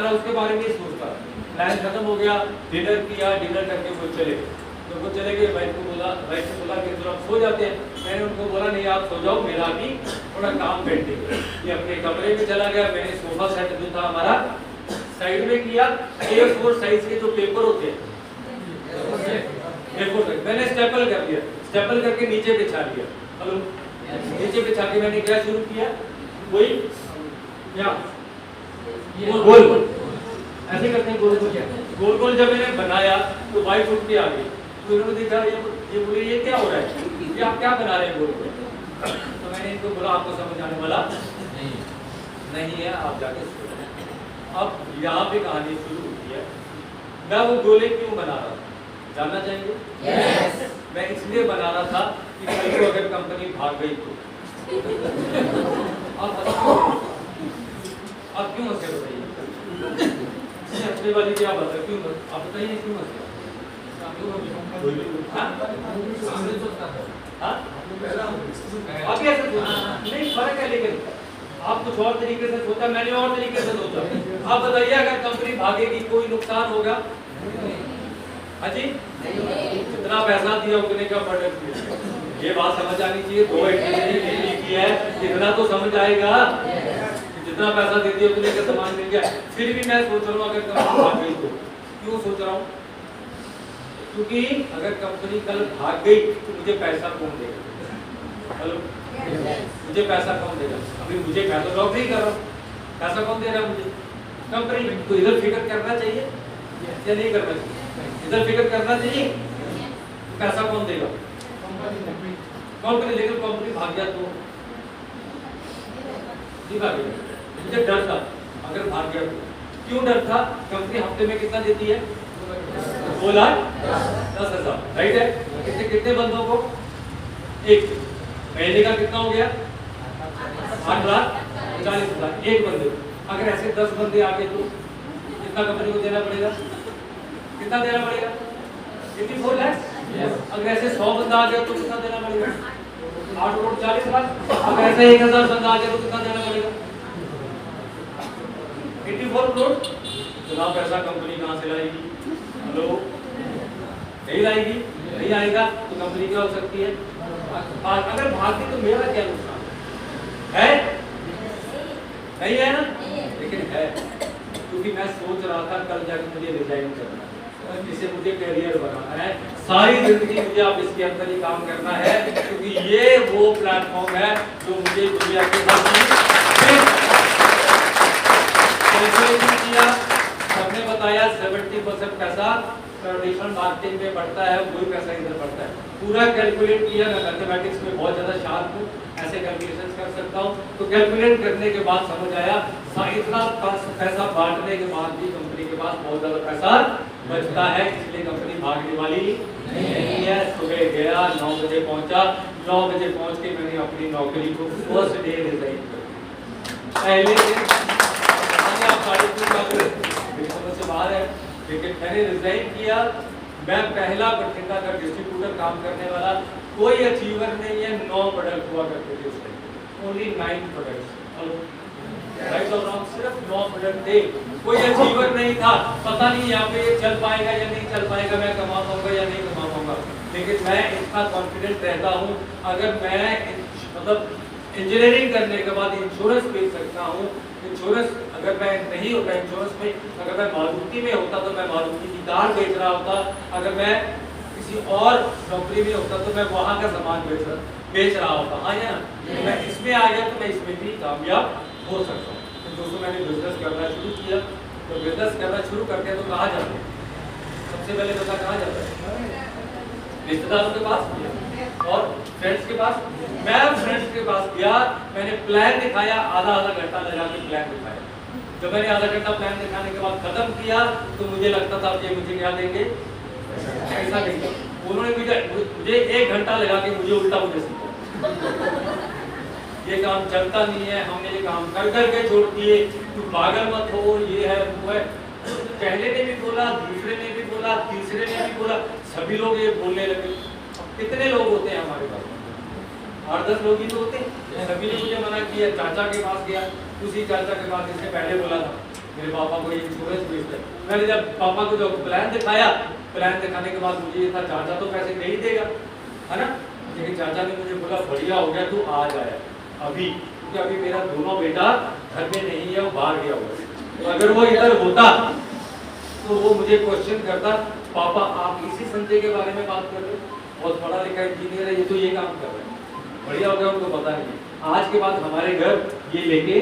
रहा, उसके बारे में ही सोचता। प्लान खत्म हो गया, डिनर किया, डिनर करके वो चले गए। तो वो चले गए, वाइफ से बोला कि चलो आप सो जाते हैं। मैंने उनको बोला नहीं आप सो जाओ, मेरा भी थोड़ा काम पेंडिंग है। ये अपने कमरे में चला गया, मैंने सोफा सेट जो था हमारा साइड में किया, A4 साइज के जो पेपर होते हैं मैंने स्टेपल कर दिया, स्टेपल करके नीचे बिछा दिया। हेलो, नीचे बिछा के मैंने क्या शुरू किया? वही क्या गोल ऐसे करते हैं, गोल गोल जब मैंने बनाया तो वाइफ उठ के आ गई, तो इन्होंने देखा ये बोले ये क्या हो रहा है, ये आप क्या बना रहे हैं गोल गोल? तो मैंने इनको बोला आपको समझ आने वाला नहीं है, आप जाके सो जाओ। अब यहाँ पे कहानी शुरू होती है, मैं वो गोले क्यों बना रहा था जानना चाहेंगे? yes. मैं इसलिए बना रहा था कि कल को अगर कंपनी भाग गई तो आप क्यों हंसे? बताइए, हंसने वाली क्या बात है? क्यों आप बताइए क्यों हंसे? आप ऐसे नहीं फर्क है, लेकिन आप कुछ और तरीके से सोचा, मैंने और तरीके से सोचा। आप बताइए अगर कंपनी भागेगी कोई नुकसान होगा? अजी कितना पैसा दिया उतने का प्रोडक्ट दिया, ये बात समझ आनी चाहिए। 2 इंजीनियरिंग की है, इतना तो समझ आएगा, जितना पैसा दे दिया उतने का सामान मिल गया। फिर भी मैं सोच रहा हूँ अगर कंपनी भाग गई तो, क्यों सोच रहा हूँ? क्योंकि अगर कंपनी कल भाग गई तो मुझे पैसा कौन देगा? हेलो, मुझे पैसा कौन देगा? अभी मुझे, मैं तो नौकरी कर रहा हूँ, पैसा कौन दे रहा है मुझे? कंपनी। तो इधर फिक्र करना चाहिए या नहीं करना चाहिए? इधर फिक्र करना चाहिए। पैसा कौन देगा? कंपनी। लेकिन कंपनी भाग गया तो नहीं भागेगा। मुझे डर था अगर भाग गया तो। क्यों डर था? कंपनी हफ्ते में कितना देती है? 2,10,000, राइट है? कितने बंदों को? एक। महीने का कितना हो गया? 8,40,000 एक बंदे को। अगर ऐसे 10 बंदे आ गए तो कितना कंपनी को देना पड़ेगा? कितना देना पड़ेगा? 84 लाख। अगर ऐसे 100 बंदा आ गया तो कितना देना पड़ेगा? 8,40,00,000। अगर ऐसे 1,000 बंदा आ गया तो कितना देना पड़ेगा? 84 करोड़। तो पैसा कंपनी कहाँ से लाएगी? हेलो, नहीं लाएगी। नहीं आएगा तो कंपनी क्या हो सकती है? अगर भागती तो मेरा क्या नुकसान है? नहीं है ना? लेकिन है, क्योंकि मैं सोच रहा था कल जाकर मुझे रिजाइन करना है, जिससे मुझे करियर बनाना है। सारी जिंदगी मुझे अब इसके अंदर ही काम करना है, क्योंकि ये वो प्लेटफॉर्म है जो मुझे दुनिया के किया। सबने बताया 70% पैसा ट्रेडिशनल मार्केटिंग में बढ़ता है, वही पैसा इधर बढ़ता है। पूरा कैलकुलेट किया। मैं मैथमेटिक्स में बहुत ज़्यादा शार्प हूँ, ऐसे कैलकुलेशंस कर सकता हूँ। तो कैलकुलेट करने के बाद समझ आया इतना पैसा बांटने के बाद भी कंपनी के पास बहुत ज़्यादा पैसा बचता है, इसलिए कंपनी भागने वाली नहीं है। सुबह गया, 9 बजे पहुंचा, 9 बजे पहुंच के मैंने अपनी नौकरी को फर्स्ट डे रिजाइन कर। पहले आप 3.5 मेरी समझ से बाहर है, लेकिन मैंने रिजाइन किया। मैं पहला बठिंडा का डिस्ट्रीब्यूटर काम करने वाला। कोई अचीवर नहीं है, 9 प्रोडक्ट हुआ करते थे उस टाइम, ओनली 9 प्रोडक्ट्स। राइट और रॉन्ग, सिर्फ 9 प्रोडक्ट थे। कोई अचीवर नहीं था। पता नहीं यहाँ पे चल पाएगा या नहीं चल पाएगा, मैं कमा पाऊंगा या नहीं कमा पाऊंगा। लेकिन मैं इतना कॉन्फिडेंट रहता हूँ, अगर मैं मतलब इंजीनियरिंग करने के बाद इंश्योरेंस बेच सकता हूँ। इंश्योरेंस अगर मैं नहीं होता, इंश्योरेंस में अगर मैं मारुति में होता तो मैं मारुति की कार बेच रहा होता। अगर मैं किसी और नौकरी में होता तो मैं वहाँ का सामान बेच रहा होता। हाँ या ना? मैं इसमें आ गया तो मैं इसमें भी कामयाब हो सकता हूँ। तो दोस्तों, मैंने बिजनेस करना शुरू किया। तो बिजनेस करना शुरू करते हैं तो कहाँ जाते हैं? सबसे पहले बता कहाँ जाता है? रिश्तेदारों के पास और फ्रेंड्स के पास। मैं फ्रेंड्स के पास गया, मैंने प्लान दिखाया, आधा घंटा लगा के प्लान दिखाया। जब मैंने आधा घंटा प्लान दिखाने के बाद खत्म किया तो मुझे लगता था ये मुझे क्या देंगे? ऐसा देंगे। उन्होंने मुझे 1 घंटा लगा के मुझे उल्टा मुझे सीखा। ये काम चलता नहीं है, हमने ये काम कर करके छोड़ दिए, तू पागल मत हो, ये है वो है। पहले ने भी बोला, दूसरे ने भी बोला, तीसरे ने भी बोला, सभी लोग ये बोलने लगे। कितने लोग होते हैं हमारे पास? 8-10 लोग ही तो होते हैं। सभी ने मुझे मना किया। चाचा के पास गया, उसी चाचा के पास जिसने पहले बोला था मेरे पापा को ये इंश्योरेंस बेचते हैं। मैंने जब पापा को जो प्लान दिखाया, प्लान दिखाने के बाद मुझे ये था चाचा तो पैसे नहीं देगा, है ना? लेकिन चाचा ने मुझे बोला बढ़िया हो गया, तू आ जाए अभी, क्योंकि अभी मेरा दोनों बेटा घर में नहीं है, वो बाहर गया हुआ। तो अगर वो इधर होता तो वो मुझे क्वेश्चन करता, पापा आप इसी संजय के बारे में बात कर रहे हो, बहुत पढ़ा लिखा इंजीनियर है, ये तो ये काम कर रहे हैं। बढ़िया हो गया, उनको पता नहीं। आज के बाद हमारे घर ये लेके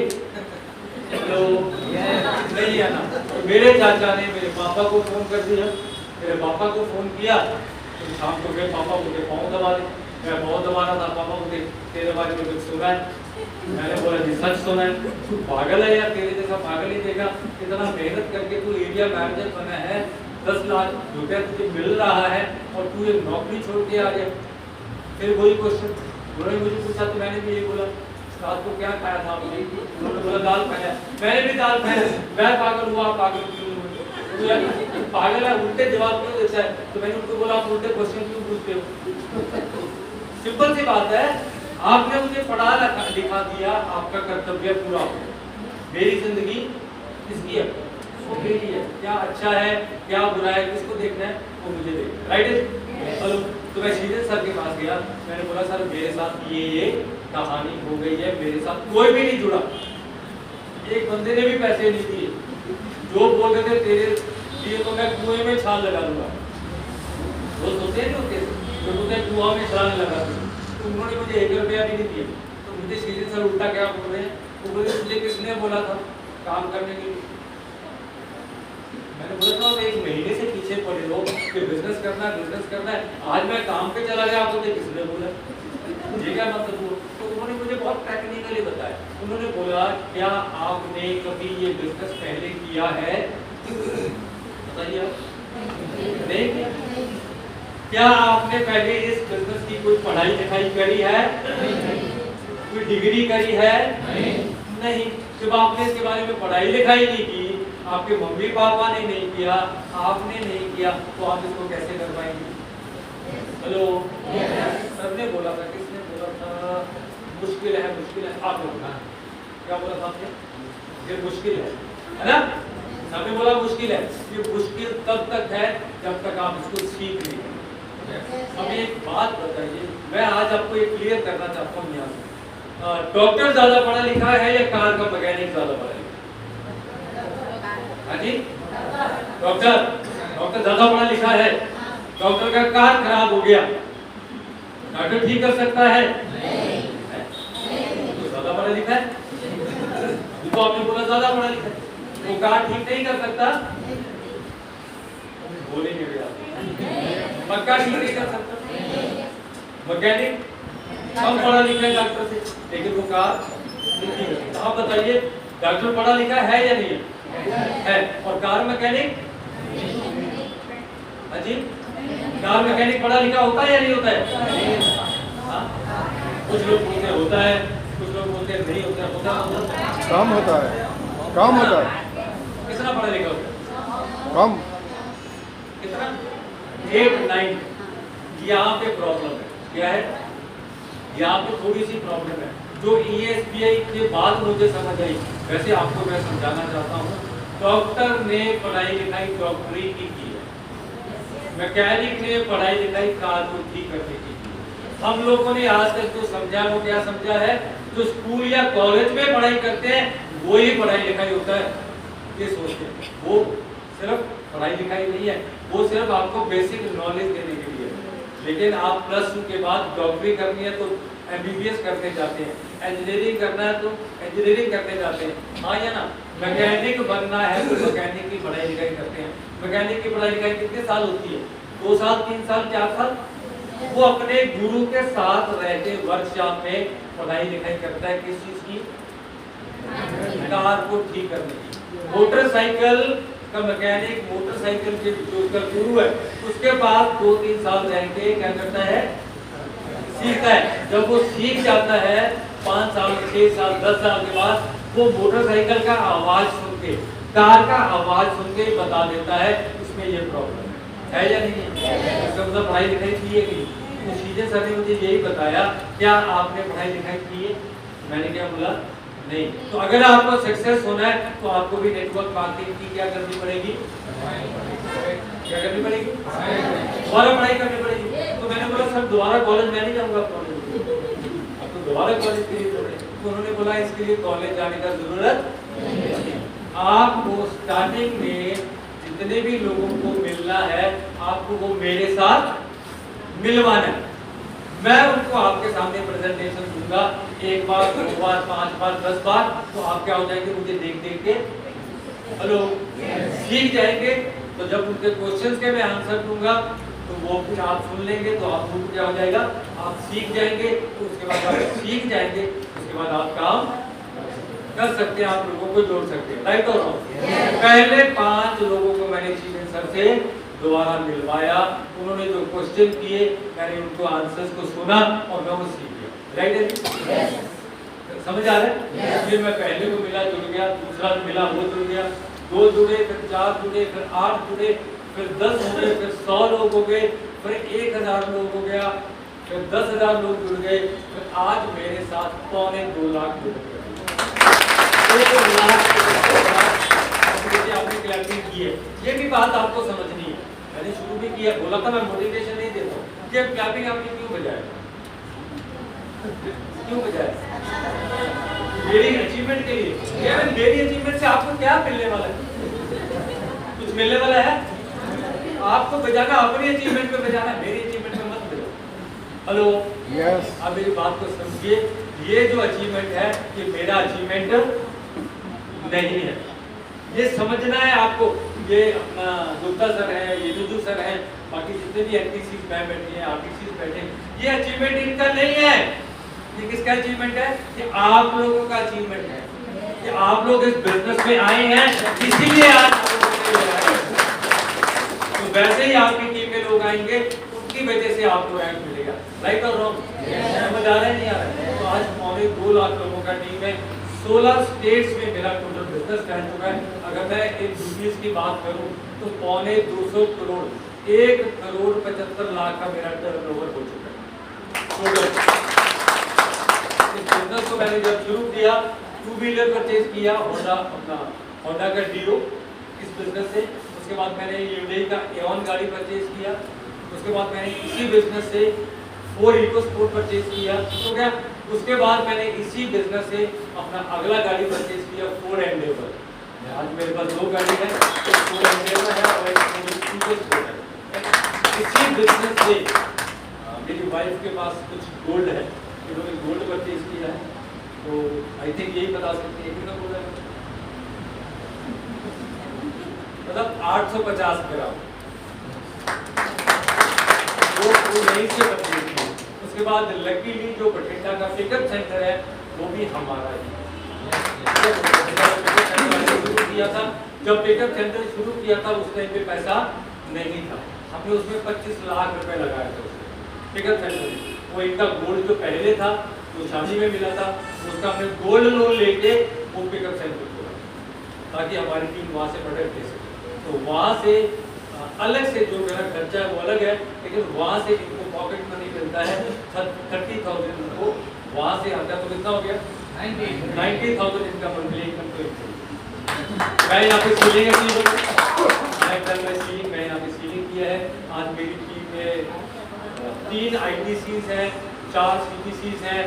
तो नहीं है ना। तो मेरे चाचा ने मेरे पापा को फोन कर दिया। मेरे पापा को फोन किया तो शाम को फिर पापा मुझे पाँव दबा दे। मैं पाँव दबा रहा था, पापा मुझे तेरे बारे में कुछ सुना है? मैंने बोला जी सच सुना है। तू पागल है यार, तेरे जैसा पागल ही देखा। इतना मेहनत करके तू एरिया मैनेजर बना है, 10 लाख रुपया तुझे मिल रहा है और तू ये नौकरी छोड़ के आ गया। फिर वही क्वेश्चन उन्होंने मुझे पूछा तो मैंने भी ये बोला, रात को क्या खाया था आपने? उन्होंने बोला दाल खाया। मैंने भी दाल खाया। मैं पागल हुआ, पागल क्यों? पागल है, उल्टे जवाब क्यों देता है? तो मैंने उनको बोला आप उल्टे क्वेश्चन क्यों पूछते हो? सिंपल सी बात है, आपने मुझे पढ़ा लिखा दिया, आपका कर्तव्य पूरा हो। मेरी जिंदगी किसकी है? वो मेरी है। क्या अच्छा है, क्या बुरा है, किसको देखना है, वो मुझे देखना है। राइट? हेलो। तो मैं सीधे सर के पास गया। मैंने बोला सर मेरे साथ ये कहानी हो गई है, मेरे साथ कोई भी नहीं जुड़ा, एक बंदे ने भी पैसे नहीं दिए। जो बोल रहे थे तेरे लिए तो मैं कुएं में छाल लगा दूंगा, दोस्त होते हैं नहीं होते, जो बोलते हैं कुआं में छलांग लगा दी, तो उन्होंने मुझे 1 रुपया भी नहीं दिया। तो मुझे सीधे सर उल्टा क्या बोल रहे हैं, वो बोले मुझे किसने बोला था काम करने के लिए? मैंने बोला था 1 महीने से पीछे पड़े हो कि बिजनेस करना है, आज मैं काम पे चला गया, आपको किसने बोला? ये क्या मतलब हुआ? तो उन्होंने मुझे बहुत टेक्निकली बताया। उन्होंने बोला क्या आपने कभी ये बिजनेस पहले किया है? बताइए नहीं किया। क्या आपने पहले इस बिजनेस की कोई पढ़ाई लिखाई करी है? कोई डिग्री करी है? नहीं। जब आपने इसके बारे में पढ़ाई लिखाई नहीं की, आपके मम्मी पापा ने नहीं किया, आपने नहीं किया, तो आप इसको कैसे कर पाएंगे? हेलो, सबने बोला था, किसने बोला था? मुश्किल है आप लोग क्या बोला था आपने? ये मुश्किल है ना? सबने बोला मुश्किल है। ये मुश्किल तब तक है जब तक आप इसको सीख नहीं। अब एक बात बताइए, मैं आज आपको ये क्लियर करना चाहता हूँ यहाँ से, डॉक्टर ज्यादा पढ़ा लिखा है या कार का मैकेनिक ज्यादा पढ़ा लिखा? हाँ जी, डॉक्टर ज्यादा पढ़ा लिखा है। डॉक्टर का कार खराब हो गया, डॉक्टर ठीक कर सकता है? तो ज्यादा पढ़ा लिखा है, तो आपने बोला ज्यादा पढ़ा लिखा है, वो कार ठीक नहीं कर सकता? बोलेंगे भी आप, पक्का ठीक नहीं कर सकता। मैकेनिक कम पढ़ा लिखा है डॉक्टर से, लेकिन वो कार ठीक नहीं कर सकता। आप बताइए, डॉक्टर पढ़ा लिखा है या नहीं है? और कार मैकेनिक? अजी, कार मैकेनिक पढ़ा लिखा होता है या नहीं होता है? हाँ? कुछ लोग बोलते हैं होता है, कुछ लोग बोलते हैं नहीं होता है। काम होता है। कितना पढ़ा लिखा होता है? कम। कितना? 8 9। यहाँ पे प्रॉब्लम है, क्या है? यहाँ पे थोड़ी सी प्रॉब्लम है जो ESBI के बाद मुझे समझ आई। वैसे आपको मैं समझाना चाहता हूँ, डॉक्टर ने पढ़ाई लिखाई डॉक्टरी की है, मैकेनिक ने पढ़ाई लिखाई कार को ठीक करने की है। हम लोगों ने आज तक जो समझा वो क्या समझा है? जो स्कूल या कॉलेज में पढ़ाई करते हैं वो ही पढ़ाई लिखाई होता है, ये सोचते हैं। वो सिर्फ पढ़ाई लिखाई नहीं है, वो सिर्फ आपको बेसिक नॉलेज देने के लिए है। लेकिन आप +2 के बाद डॉक्टरी करनी है तो MBBS करने जाते हैं, इंजीनियरिंग करना है तो इंजीनियरिंग करने जाते हैं, हाँ या ना? मैकेनिक बनना है तो मैकेनिक की पढ़ाई लिखाई करते हैं। मैकेनिक की पढ़ाई लिखाई कितने साल होती है? 2 साल, 3 साल, 4 साल। वो अपने गुरु के साथ रहते वर्कशॉप में पढ़ाई लिखाई करता है, किस चीज की? कार को ठीक करने की। मोटरसाइकिल का मैकेनिक, मोटरसाइकिल के जो उसका गुरु है, उसके बाद 2-3 साल रहेंगे, क्या करता है? सीखता है। जब वो सीख जाता है 5 साल, 6 साल, 10 साल के बाद, वो मोटरसाइकिल का आवाज सुन के, कार का आवाज सुन के बता देता है इसमें ये प्रॉब्लम है या नहीं है। इसका मतलब पढ़ाई लिखाई की है कि तो सीधे सर ने मुझे यही बताया, क्या आपने पढ़ाई लिखाई की है? मैंने क्या बोला? नहीं। तो अगर आपको सक्सेस होना है तो आपको भी नेटवर्क मार्केटिंग की क्या करनी पड़ेगी? क्या करनी पड़ेगी? दोबारा पढ़ाई करनी पड़ेगी। तो मैंने बोला सर दोबारा कॉलेज मैं नहीं जाऊंगा कॉलेज, अब तो दोबारा कॉलेज के लिए तो उन्होंने बोला इसके लिए कॉलेज जाने का जरूरत नहीं। आपको स्टार्टिंग में जितने भी लोगों को मिलना है, आपको वो मेरे साथ मिलवाना है। मैं उनको आपके सामने प्रेजेंटेशन दूंगा, 1 बार, 2 बार, 5 बार, 10 बार, तो आप क्या हो जाएंगे? मुझे देख देख के हेलो सीख जाएंगे। तो जब उनके क्वेश्चंस के मैं आंसर दूंगा तो वो फिर आप सुन लेंगे, तो आपको क्या हो जाएगा? आप सीख जाएंगे। तो उसके बाद आप सीख जाएंगे, उसके बाद आप काम कर सकते हैं, आप लोगों को जोड़ सकते हैं। राइट और रॉन्ग? पहले 5 लोगों को मैंने चीजें सर से दोबारा मिलवाया, उन्होंने जो क्वेश्चन किए मैंने उनको आंसर्स को सुना और मैं वो सीख गया। राइट है? समझ आ रहा है? फिर मैं पहले को मिला, जुड़ गया, दूसरा मिला, वो जुड़ गया, 2 जुड़े, फिर 4 जुड़े, फिर 8 जुड़े, फिर 10 हो गए, फिर 100 लोग हो गए, फिर 1000 लोग हो गया, फिर 10,000 लोग जुड़ गए, फिर आज मेरे साथ 2.25 लाख जुड़ गए। 1 लाख आपने क्लैरिटी की है। ये भी बात आपको समझनी है। मैंने शुरू भी किया, बोला था मैं मोटिवेशन नहीं देता हूँ कि क्लैपिंग आपने क्यों बजाया? क्यों बजाया? मेरी अचीवमेंट के लिए। मेरी अचीवमेंट से आपको क्या मिलने वाला है? कुछ मिलने वाला है? आपको बजाना अपनी अचीवमेंट पे बजाना, मेरी अचीवमेंट पे मत बजाओ। हेलो, यस, आप मेरी बात को समझिए। ये जो अचीवमेंट है ये मेरा अचीवमेंट नहीं है, ये समझना है आपको। ये अपना गुप्ता सर है, ये जुजू सर है, बाकी जितने भी एनटीसी में बैठे हैं, आरटीसी बैठे हैं, ये अचीवमेंट इनका नहीं है। ये किसका अचीवमेंट है? ये आप लोगों का अचीवमेंट है। ये आप लोग इस बिजनेस में आए हैं, इसीलिए आज तो वैसे ही आपकी टीम में लोग आएंगे, उनकी वजह से आपको रैंक मिलेगा। राइट और रॉन्ग? समझ आ रहा है नहीं आ रहा है? तो आज 2.25 लाख लोगों का टीम है, 16 स्टेट्स में मेरा टोटल बिजनेस फैल चुका है। अगर मैं एक बिजनेस की बात करूं तो 250 करोड़, 1,75,00,000 का मेरा टर्नओवर हो चुका है टोटल। इस बिजनेस को मैंने जब शुरू किया, 2 व्हीलर परचेज किया, होंडा का डियो इस बिजनेस से। उसके बाद मैंने ह्यूंडई का एऑन गाड़ी परचेज किया। उसके बाद मैंने इसी बिजनेस से 4 इको स्पोर्ट परचेज किया। तो क्या, उसके बाद मैंने इसी बिजनेस से अपना अगला गाड़ी परचेज किया, 4 एंडेवर। आज मेरे पास 2 गाड़ी है, एक 4 एंडेवर है और एक 4 इको स्पोर्ट है। इसी बिजनेस से मेरी वाइफ के पास कुछ गोल्ड है, इन्होंने गोल्ड परचेज किया है। तो आई थिंक यही बता सकते हैं कितना गोल्ड है, मतलब 850 ग्राम वो यहीं से परचेज किया। उसके बाद लकीली जो बठिंडा का पिकअप सेंटर है वो भी हमारा ही शुरू किया था। जब पिकअप सेंटर शुरू किया था उस टाइम पे पैसा नहीं था, हमने उसमें 25 लाख रुपए लगाए थे पिकअप सेंटर में। वो इनका गोल्ड जो पहले था वो शादी में मिला था, उसका हमने गोल्ड लोन लेके वो पिकअप सेंटर खोला ताकि हमारी टीम वहाँ से प्रोडक्ट दे सके। तो वहाँ से अलग से जो मेरा खर्चा है वो अलग है, लेकिन वहाँ से इनको पॉकेट मनी मिलता है 30,000 उनको वहाँ से आता है। तो कितना हो गया? 90,000 इनका मंथली इनकम। तो मैं यहाँ पे सीलिंग मैं यहाँ पे सीलिंग किया है। आज मेरी टीम में 3 ITCs हैं, 4 CTCs हैं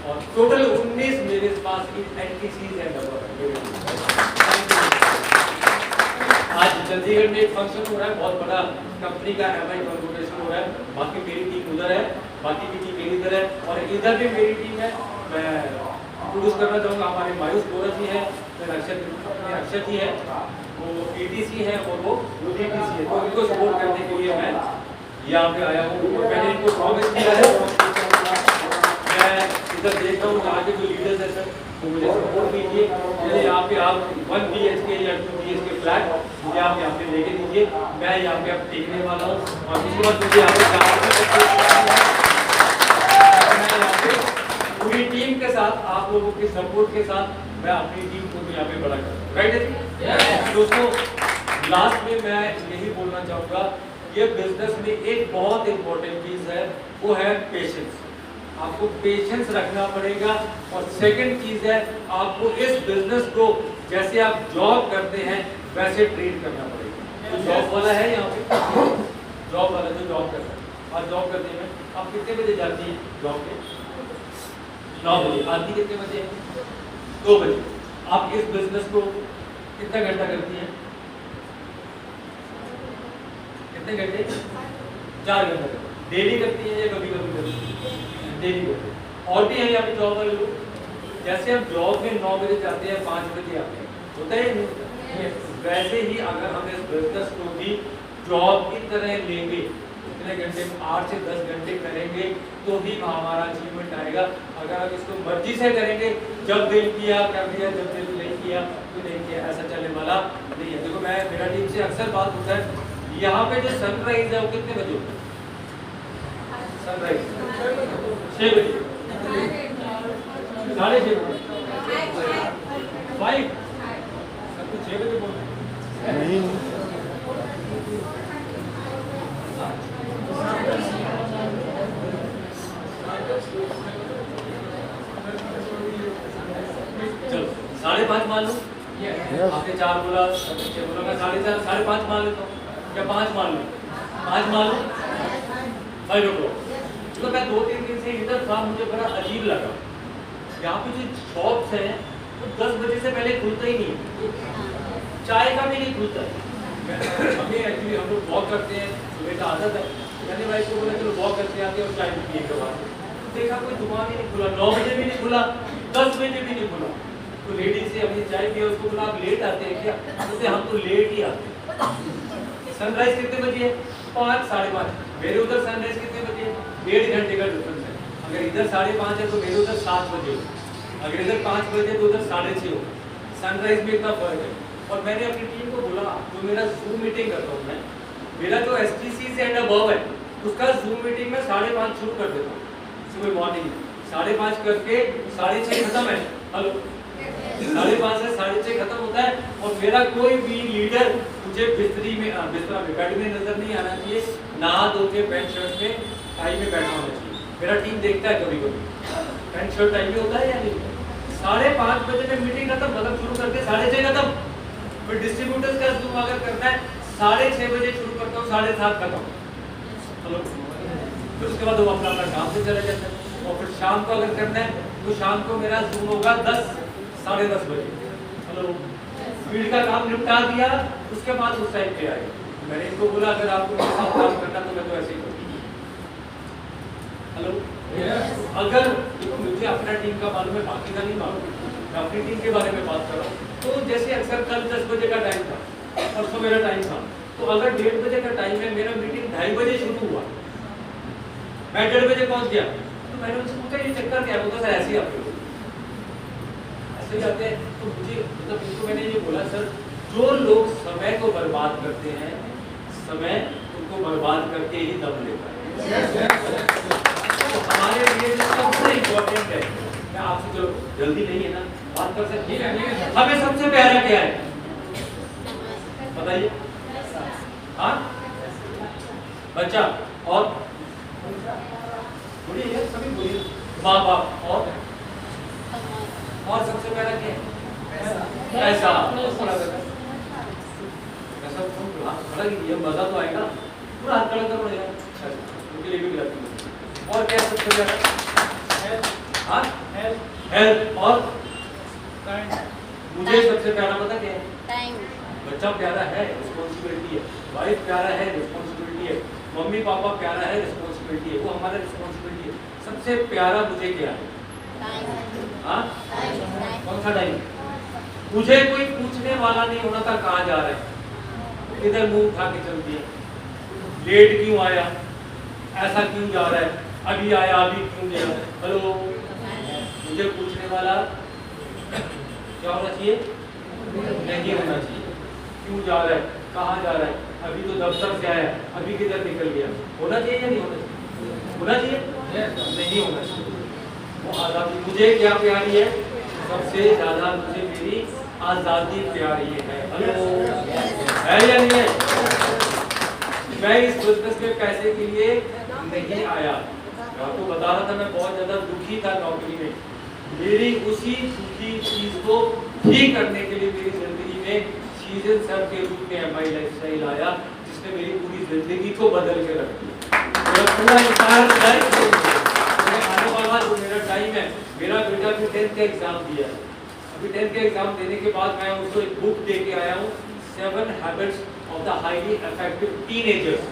और टोटल 19 मेरे पास NTCs हैं। आज चंडीगढ़ में एक फंक्शन हो रहा है, बहुत बड़ा कंपनी का MI कॉन्वोकेशन हो रहा है। बाकी मेरी टीम उधर है, बाकी की टीम मेरी इधर है और इधर भी मेरी टीम है। मैं इंट्रोड्यूस करना चाहूँगा, हमारे मायूस गोरा जी है, अक्षर जी है, वो ATC है और वो DTC है। तो इनको सपोर्ट करने के लिए मैं यहाँ पे आया हूँ। मैंने इनको प्रॉमिस किया है, मैं इधर देख रहा हूँ यहाँ के जो लीडर्स हैं सर, तो मुझे सपोर्ट कीजिए। जैसे यहाँ पे आप 1 BHK या 2 BHK फ्लैट मुझे आप यहाँ पे लेके दीजिए, मैं यहाँ पे अब टेकने वाला हूँ। और उसके बाद मुझे यहाँ पे पूरी टीम के साथ, आप लोगों के सपोर्ट के साथ मैं अपनी टीम को भी यहाँ पे बड़ा करूँ। राइट है दोस्तों? लास्ट में मैं यही बोलना चाहूँगा, ये बिजनेस में एक बहुत इंपॉर्टेंट चीज़ है, वो है पेशेंस। आपको पेशेंस रखना पड़ेगा। और सेकंड चीज़ है, आपको इस बिजनेस को जैसे आप जॉब करते हैं वैसे ट्रीट करना पड़ेगा। तो जॉब वाला है यहाँ पे, जॉब वाला जो जॉब करता है, आज जॉब करने में आप कितने बजे जाती हैं जॉब पे? 9 बजे। आती कितने बजे? 2 बजे। आप इस बिजनेस को कितना घंटा करती हैं? कितने घंटे? 4 घंटे डेली करती हैं या कभी कभी करती हैं? डेली करती हैं। और भी है यहाँ पे जॉब वाले लोग, जैसे हम जॉब में 9 बजे जाते हैं, 5 बजे आते हैं, होता है नहीं होता? वैसे ही अगर हम इस बिजनेस को भी जॉब की तरह लेंगे, इतने घंटे 8 से 10 घंटे करेंगे तो ही हमारा अचीवमेंट आएगा। अगर हम इसको मर्जी से करेंगे, जब दिल किया कर दिया, जब दिल नहीं किया तो नहीं किया, ऐसा चलने वाला नहीं है। देखो, मैं मेरा टीम से अक्सर बात होता है, यहाँ पे जो सनराइज है वो कितने बजे होता है? सनराइज 6 बजे, 6:30 बजे, 5 सब कुछ 6 बजे बोल रहे हैं। नहीं, चलो 5:30 मान लो। आपने 4 बोला, 6 बोला, मैं 4:30 5:30 मान लेता हूँ, या 5 मान लो, 5 मान लो, 5 रुको। तो मैं 2-3 दिन से इधर था, मुझे बड़ा अजीब लगा, यहाँ पे जो शॉप्स हैं वो 10 बजे से पहले खुलता ही नहीं, चाय का भी नहीं खुलता। हमें एक्चुअली हम लोग वॉक करते हैं, सुबह का आदत है। मैंने भाई को बोला चलो वॉक करते आते और चाय पिए के बाद देखा कोई दुकान ही नहीं खुला, 9 बजे भी नहीं खुला, 10 बजे भी नहीं खुला। तो लेडी से हमने चाय पिया, उसको बोला आप लेट आते हैं क्या? बोलते हम तो लेट ही आते हैं। सनराइज कितने बजे है? 5 साढ़े 5। मेरे उधर सनराइज कितने बजे है? 1.5 घंटे का डिफरेंस है। अगर इधर 5:30 है तो मेरे उधर 7 बजे हो, अगर इधर 5 बजे तो उधर 6:30 हो। सनराइज में इतना फर्क है। और मैंने अपनी टीम को बोला जो मेरा जूम मीटिंग करता हूँ मैं, मेरा जो STC से एंड अबव है उसका जूम मीटिंग में 5:30 शुरू कर देता हूँ सुबह मॉर्निंग। 5:30 करके 6:30 खत्म है। हेलो 5:30 से 6:30 खत्म होता है। और मेरा कोई भी लीडर मुझे बिस्तरा में बेड में नजर नहीं आना चाहिए, नहा धो के पैंट शर्ट में टाई में बैठा होना चाहिए। मेरा टीम देखता है कभी कभी पैंट शर्ट टाई में होता है या नहीं। 5:30 बजे में मीटिंग खत्म, मतलब शुरू करके 6:30 खत्म। फिर डिस्ट्रीब्यूटर्स का जूम अगर करना है 6:30 बजे शुरू करता हूँ, 7:30 खत्म। हेलो फिर उसके बाद वो अपना काम से चले जाते हैं। और फिर शाम को अगर करना है तो शाम को मेरा जूम होगा 10 साढ़े 10 बजे। हेलो फील्ड का काम निपटा दिया, उसके बाद उस टाइम पे आए। मैंने इनको बोला अगर आपको मेरे साथ काम करना तो मैं तो ऐसे ही करूँगी। हेलो अगर मुझे अपना टीम का मालूम है, बाकी का नहीं मालूम, मैं अपनी टीम के बारे में बात कर रहा हूँ। तो जैसे अक्सर कल 10 बजे का टाइम था, परसों मेरा टाइम था, तो अगर 1:30 बजे का टाइम है, मेरा मीटिंग 2:30 बजे शुरू हुआ, मैं 1:30 बजे पहुंच गया। तो मैंने उनसे पूछा ये चक्कर क्या? बोलता सर ऐसे ही आप ऐसे जाते हैं। तो मुझे मतलब उनको मैंने ये बोला सर जो लोग समय को बर्बाद करते हैं, समय उनको बर्बाद करके ही दम लेता है। तो हमारे लिए जो सबसे इम्पोर्टेंट है, मैं आपसे जो जल्दी नहीं है ना बात कर सकते हैं, हमें सबसे प्यारा क्या है बताइए? हाँ बच्चा और बोलिए, सभी बोलिए। माँ बाप और सबसे पहला क्या है? पैसा। पैसा खड़ा कीजिए, मजा तो आएगा। पूरा हाथ खड़ा करो यार, उनके लिए भी गिराती हूँ। और क्या सबसे पहला? हाँ हेल्थ। और मुझे सबसे प्यारा पता क्या है? टाइम। बच्चा प्यारा है, रिस्पॉन्सिबिलिटी है। वाइफ प्यारा है, रिस्पॉन्सिबिलिटी है। मम्मी पापा प्यारा है, रिस्पॉन्सिबिलिटी है। वो हमारा रिस्पॉन्सिबिलिटी है। सबसे प्यारा मुझे क्या है? हाँ कौन सा टाइम? मुझे कोई पूछने वाला नहीं होना था कहाँ जा रहे हैं, किधर मुंह उठा के चल दिया, लेट क्यों आया, ऐसा क्यों जा रहा है, अभी आया अभी क्यों गया। हेलो मुझे पूछने वाला क्या होना चाहिए? नहीं होना चाहिए। क्यों जा रहा है, कहाँ जा रहा है, अभी तो दफ्तर से आया, अभी किधर निकल गया। होना चाहिए या नहीं होना चाहिए? होना चाहिए नहीं होना चाहिए। वो आज़ादी मुझे क्या प्यारी है? सबसे ज्यादा मुझे मेरी आज़ादी प्यारी है। हेलो है या नहीं है? मैं इस बिजनेस में पैसे के लिए नहीं आया। मैं आपको बता रहा था मैं बहुत ज्यादा दुखी था नौकरी में। मेरी उसी दुखी चीज को ठीक करने के लिए मेरी जिंदगी में सीजन सर के रूप में MI लाइफस्टाइल आया, जिसने मेरी पूरी जिंदगी को बदल के रख दिया। मेरा पूरा इंटायर लाइफ आने वाला जो मेरा टाइम है, मेरा बेटा भी 10th का एग्जाम दिया है। अभी 10th का एग्जाम देने के बाद मैं उसको एक बुक दे के आया हूँ, 7 habits of the highly effective teenagers.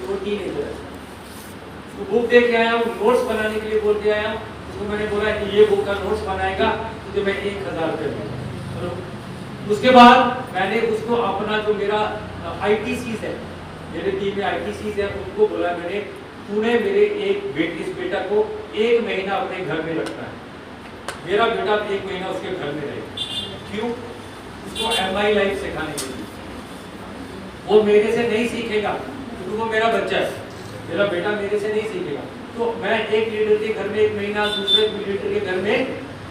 वो टीनेजर है, तो बुक दे के आया हूँ, नोट्स बनाने के लिए बोल के आया हूँ। उसको मैंने बोला कि ये बुक का नोट्स बनाएगा तो मैं 1000 रुपये दूँगा। उसके बाद मैंने उसको अपना जो मेरा ITCs है, मेरे टीम में ITCs है, उनको बोला मैंने तूने मेरे इस बेटा को 1 महीना अपने घर में रखना है। मेरा बेटा 1 महीना उसके घर में रहेगा। क्यों? उसको MI लाइफ सिखाने के लिए। वो मेरे से नहीं सीखेगा क्योंकि वो मेरा बच्चा है, मेरा बेटा मेरे से नहीं सीखेगा। तो मैं एक लीडर के घर में 1 महीना, दूसरे लीडर के घर में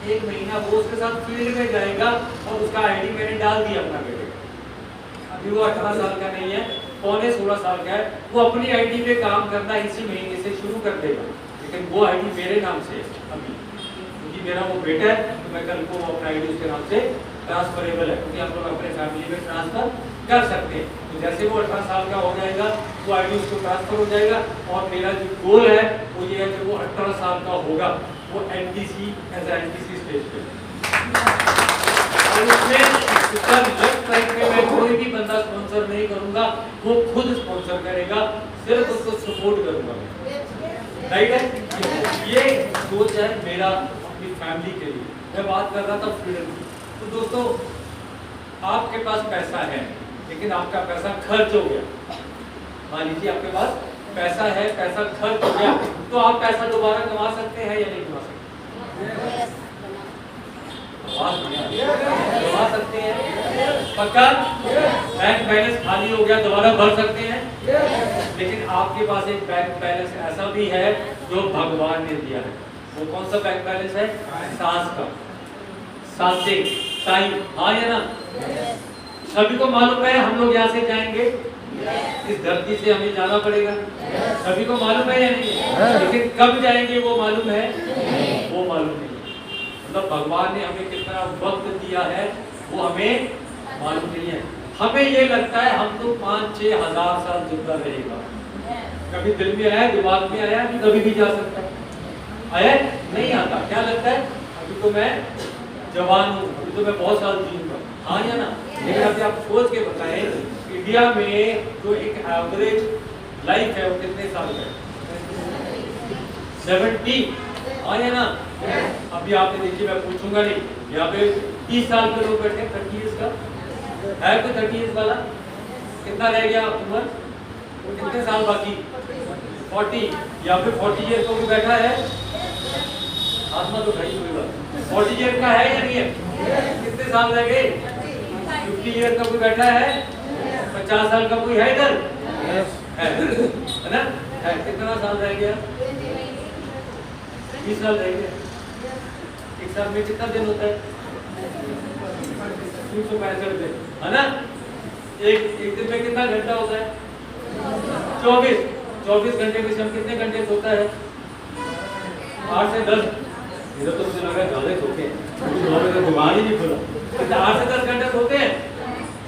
1 महीना, वो उसके साथ फील्ड में जाएगा और उसका ID मैंने डाल दिया अपना बेटे का। अभी वो 18 साल का नहीं है, पौने 16 साल का है। वो अपनी ID पे काम करना इसी महीने से शुरू कर देगा, लेकिन वो ID मेरे नाम से है अभी, क्योंकि मेरा वो बेटा है। तो मैं कल को अपना ID उसके नाम से ट्रांसफरेबल है, क्योंकि हम लोग अपने फैमिली में ट्रांसफर कर सकते हैं। तो जैसे वो 18 साल का हो जाएगा वो ID उसको ट्रांसफर हो जाएगा। और मेरा जो गोल है वो ये है कि वो 18 साल का होगा, वो NTC एज NTC स्टेज पे। और उसमें लेफ्ट साइड पे मैं कोई भी बंदा स्पॉन्सर नहीं करूंगा, वो खुद स्पॉन्सर करेगा, सिर्फ उसको सपोर्ट करूंगा मैं। राइट है, ये सोच है मेरा अपनी फैमिली के लिए। मैं बात कर रहा था फ्रीडम की। तो दोस्तों, आपके पास पैसा है लेकिन आपका पैसा खर्च हो गया। मान लीजिए आपके पास पैसा है, पैसा खर्च हो गया, तो आप पैसा दोबारा कमा सकते हैं या नहीं कमा सकते? कमा सकते हैं, पक्का? बैंक बैलेंस खाली हो गया, दोबारा भर सकते हैं। लेकिन आपके पास एक बैंक बैलेंस ऐसा भी है जो भगवान ने दिया है। वो कौन सा बैंक बैलेंस है? सांस का, सांसें, टाइम। हाँ या ना? सभी को मालूम है हम लोग यहाँ से जाएंगे, इस धरती से हमें जाना पड़ेगा। सभी को मालूम है या नहीं? लेकिन कब जाएंगे वो मालूम है? वो मालूम नहीं है। मतलब भगवान ने हमें कितना वक्त दिया है वो हमें मालूम नहीं है। हमें ये लगता है हम तो 5-6 हजार साल जिंदा रहेगा। कभी दिल में आया, दिमाग में आया कि कभी भी जा सकता है? आया? नहीं आता। क्या लगता है? अभी तो मैं जवान हूँ, अभी तो मैं बहुत साल जीऊंगा। हाँ या ना? लेकिन अभी आप सोच के बताएं, इंडिया में जो एक एवरेज लाइफ है वो कितने साल का है? 70। हाँ या ना? अभी आपने देखिए, मैं पूछूंगा नहीं, यहाँ पे 30 साल के लोग बैठे, 30 ईयर्स का है कोई? 30 ईयर्स वाला कितना रह गया उम्र? कितने साल बाकी? 40। यहाँ पे 40 ईयर का कोई बैठा है? आत्मा तो खड़ी हुई बात। 40 ईयर का है या नहीं है? कितने साल रह गए? 50 ईयर का कोई बैठा है? 50 साल का कोई है इधर? है ना? है। कितना साल रह गया? 20 साल रह गया। एक साल में कितना दिन होता है? 365 दिन, है ना? एक दिन में कितना घंटा होता है? 24 घंटे में से हम कितने घंटे सोता है? 8 से 10। इधर तो मुझे लग रहा है ज्यादा सोते हैं, दिमाग ही नहीं खुला। 8 से 10 घंटे सोते हैं।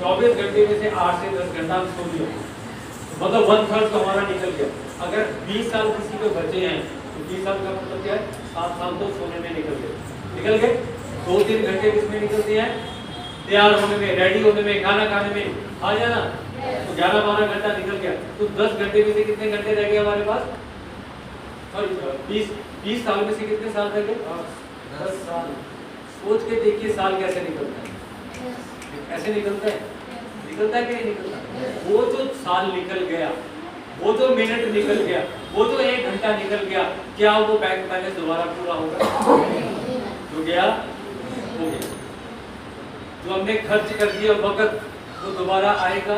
24 घंटे में से 8 से 10 घंटा हम सो लिया, मतलब 1/3 तो हमारा निकल गया। अगर 20 साल किसी को बचे हैं तो 20 साल का मतलब क्या है? 7 साल तो सोने में निकल गए। 2-3 घंटे किसमें निकलते हैं? तैयार होने में, रेडी होने में, खाना खाने में। आ जाना तो 11-12 घंटा निकल गया। तो 10 घंटे में से कितने घंटे रह गए हमारे पास? सॉरी, 20 साल में से कितने साल रह गए? 10 साल। सोच के देखिए साल कैसे निकलता है? ऐसे निकलता है? निकलता है कि नहीं निकलता? वो जो साल निकल गया, वो जो मिनट निकल गया, वो जो 1 घंटा निकल गया, क्या वो बैंक बैलेंस दोबारा पूरा होगा? जो गया हो गया। जो हमने खर्च कर दिया वक्त, वो दोबारा आएगा?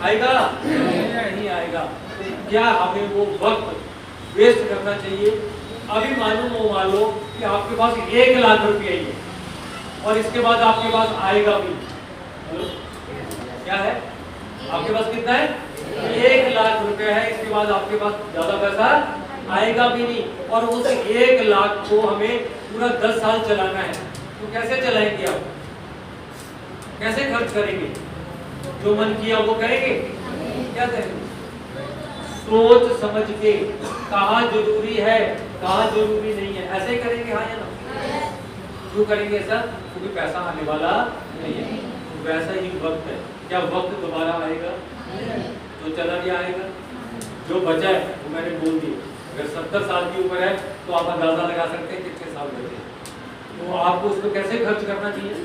आएगा? नहीं आएगा। क्या हमें वो वक्त वेस्ट करना चाहिए? अभी मान लो कि आपके पास 1 लाख रुपया ही है और इसके बाद आपके पास आएगा भी। क्या है? आपके पास कितना है? 1 लाख रुपया है, इसके बाद आपके पास ज्यादा पैसा आएगा भी नहीं। और उस 1 लाख को हमें पूरा 10 साल चलाना है, तो कैसे चलाएंगे आप? कैसे खर्च करेंगे? जो मन किया वो करेंगे? क्या करेंगे? सोच समझ के कहाँ जरूरी है, कहाँ जरूरी नहीं है, ऐसे ही करेंगे। हाँ या ना? क्यों करेंगे ऐसा? क्योंकि पैसा आने वाला नहीं है। तो वैसा ही वक्त है। क्या वक्त दोबारा आएगा? तो चला नहीं आएगा। जो बचा है वो मैंने बोल दिया। अगर 70 साल की उम्र है तो आप अंदाजा लगा सकते हैं कितने साल बचे। तो आपको उसको कैसे खर्च करना चाहिए?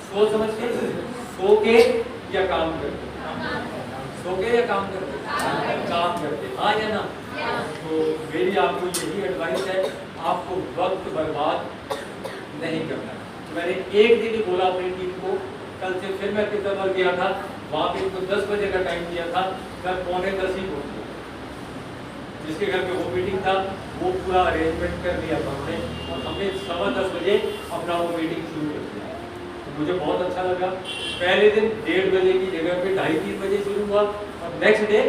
सोच समझ के, सो के या काम करके? सो के या काम करके? काम करके। हाँ या ना? तो मेरी आपको यही एडवाइस है, आपको वक्त बर्बाद नहीं करना। तो मैंने एक दिन ही बोला अपनी टीम को, कल से फिर मैं पितरपुर गया था, वहाँ पे इनको 10 बजे का टाइम दिया था, मैं 9:45 ही पहुँच गया। जिसके घर पे वो मीटिंग था वो पूरा अरेंजमेंट कर लिया था हमने, और हमने 10:15 बजे अपना वो मीटिंग शुरू कर दिया। तो मुझे बहुत अच्छा लगा। पहले दिन 1:30 बजे की जगह पे 2:30-3 बजे शुरू हुआ, और नेक्स्ट डे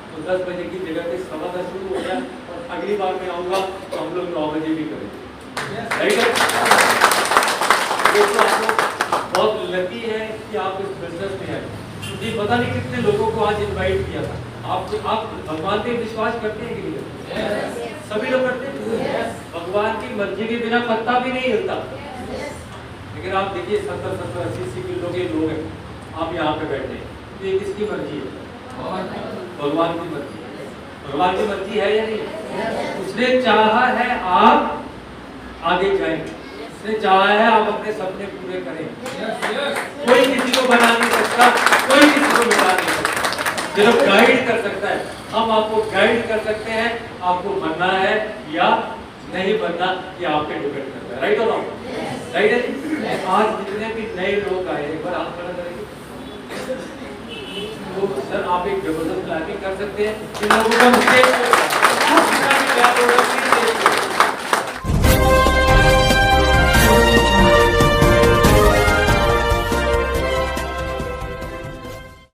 तो 10 बजे की जगह पे 10:15 शुरू हो गया। और अगली बार मैं आऊँगा तो हम लोग 9 बजे भी करेंगे। राइट है? तो आपको बहुत लकी है कि आप इस बिजनेस में हैं। मुझे पता नहीं कितने लोगों को आज इनवाइट किया था। आप भगवान पे विश्वास करते हैं कि नहीं? सभी लोग करते हैं। भगवान की मर्जी के बिना पत्ता भी नहीं हिलता। लेकिन आप देखिए 70-80 किलो के लोग हैं, आप यहाँ पे बैठे हैं, तो ये किसकी मर्जी है? भगवान की मर्जी, भगवान की मर्जी है या नहीं? उसने चाहा है आप आगे जाएंगे, उसने चाहा है आप अपने सपने पूरे करें। कोई किसी को बना नहीं सकता, कोई किसी को मिला नहीं सकता, सिर्फ गाइड कर सकता है। हम आपको गाइड कर सकते हैं, आपको बनना है या नहीं बनना, ये आपके डिपेंड करता है। राइट और रॉन्ग? राइट है जी? आज जितने भी नए लोग आए, एक बार हाथ खड़ा करेंगे तो सर आप एक जबरदस्त प्लानिंग कर सकते हैं। इन लोगों का मुझे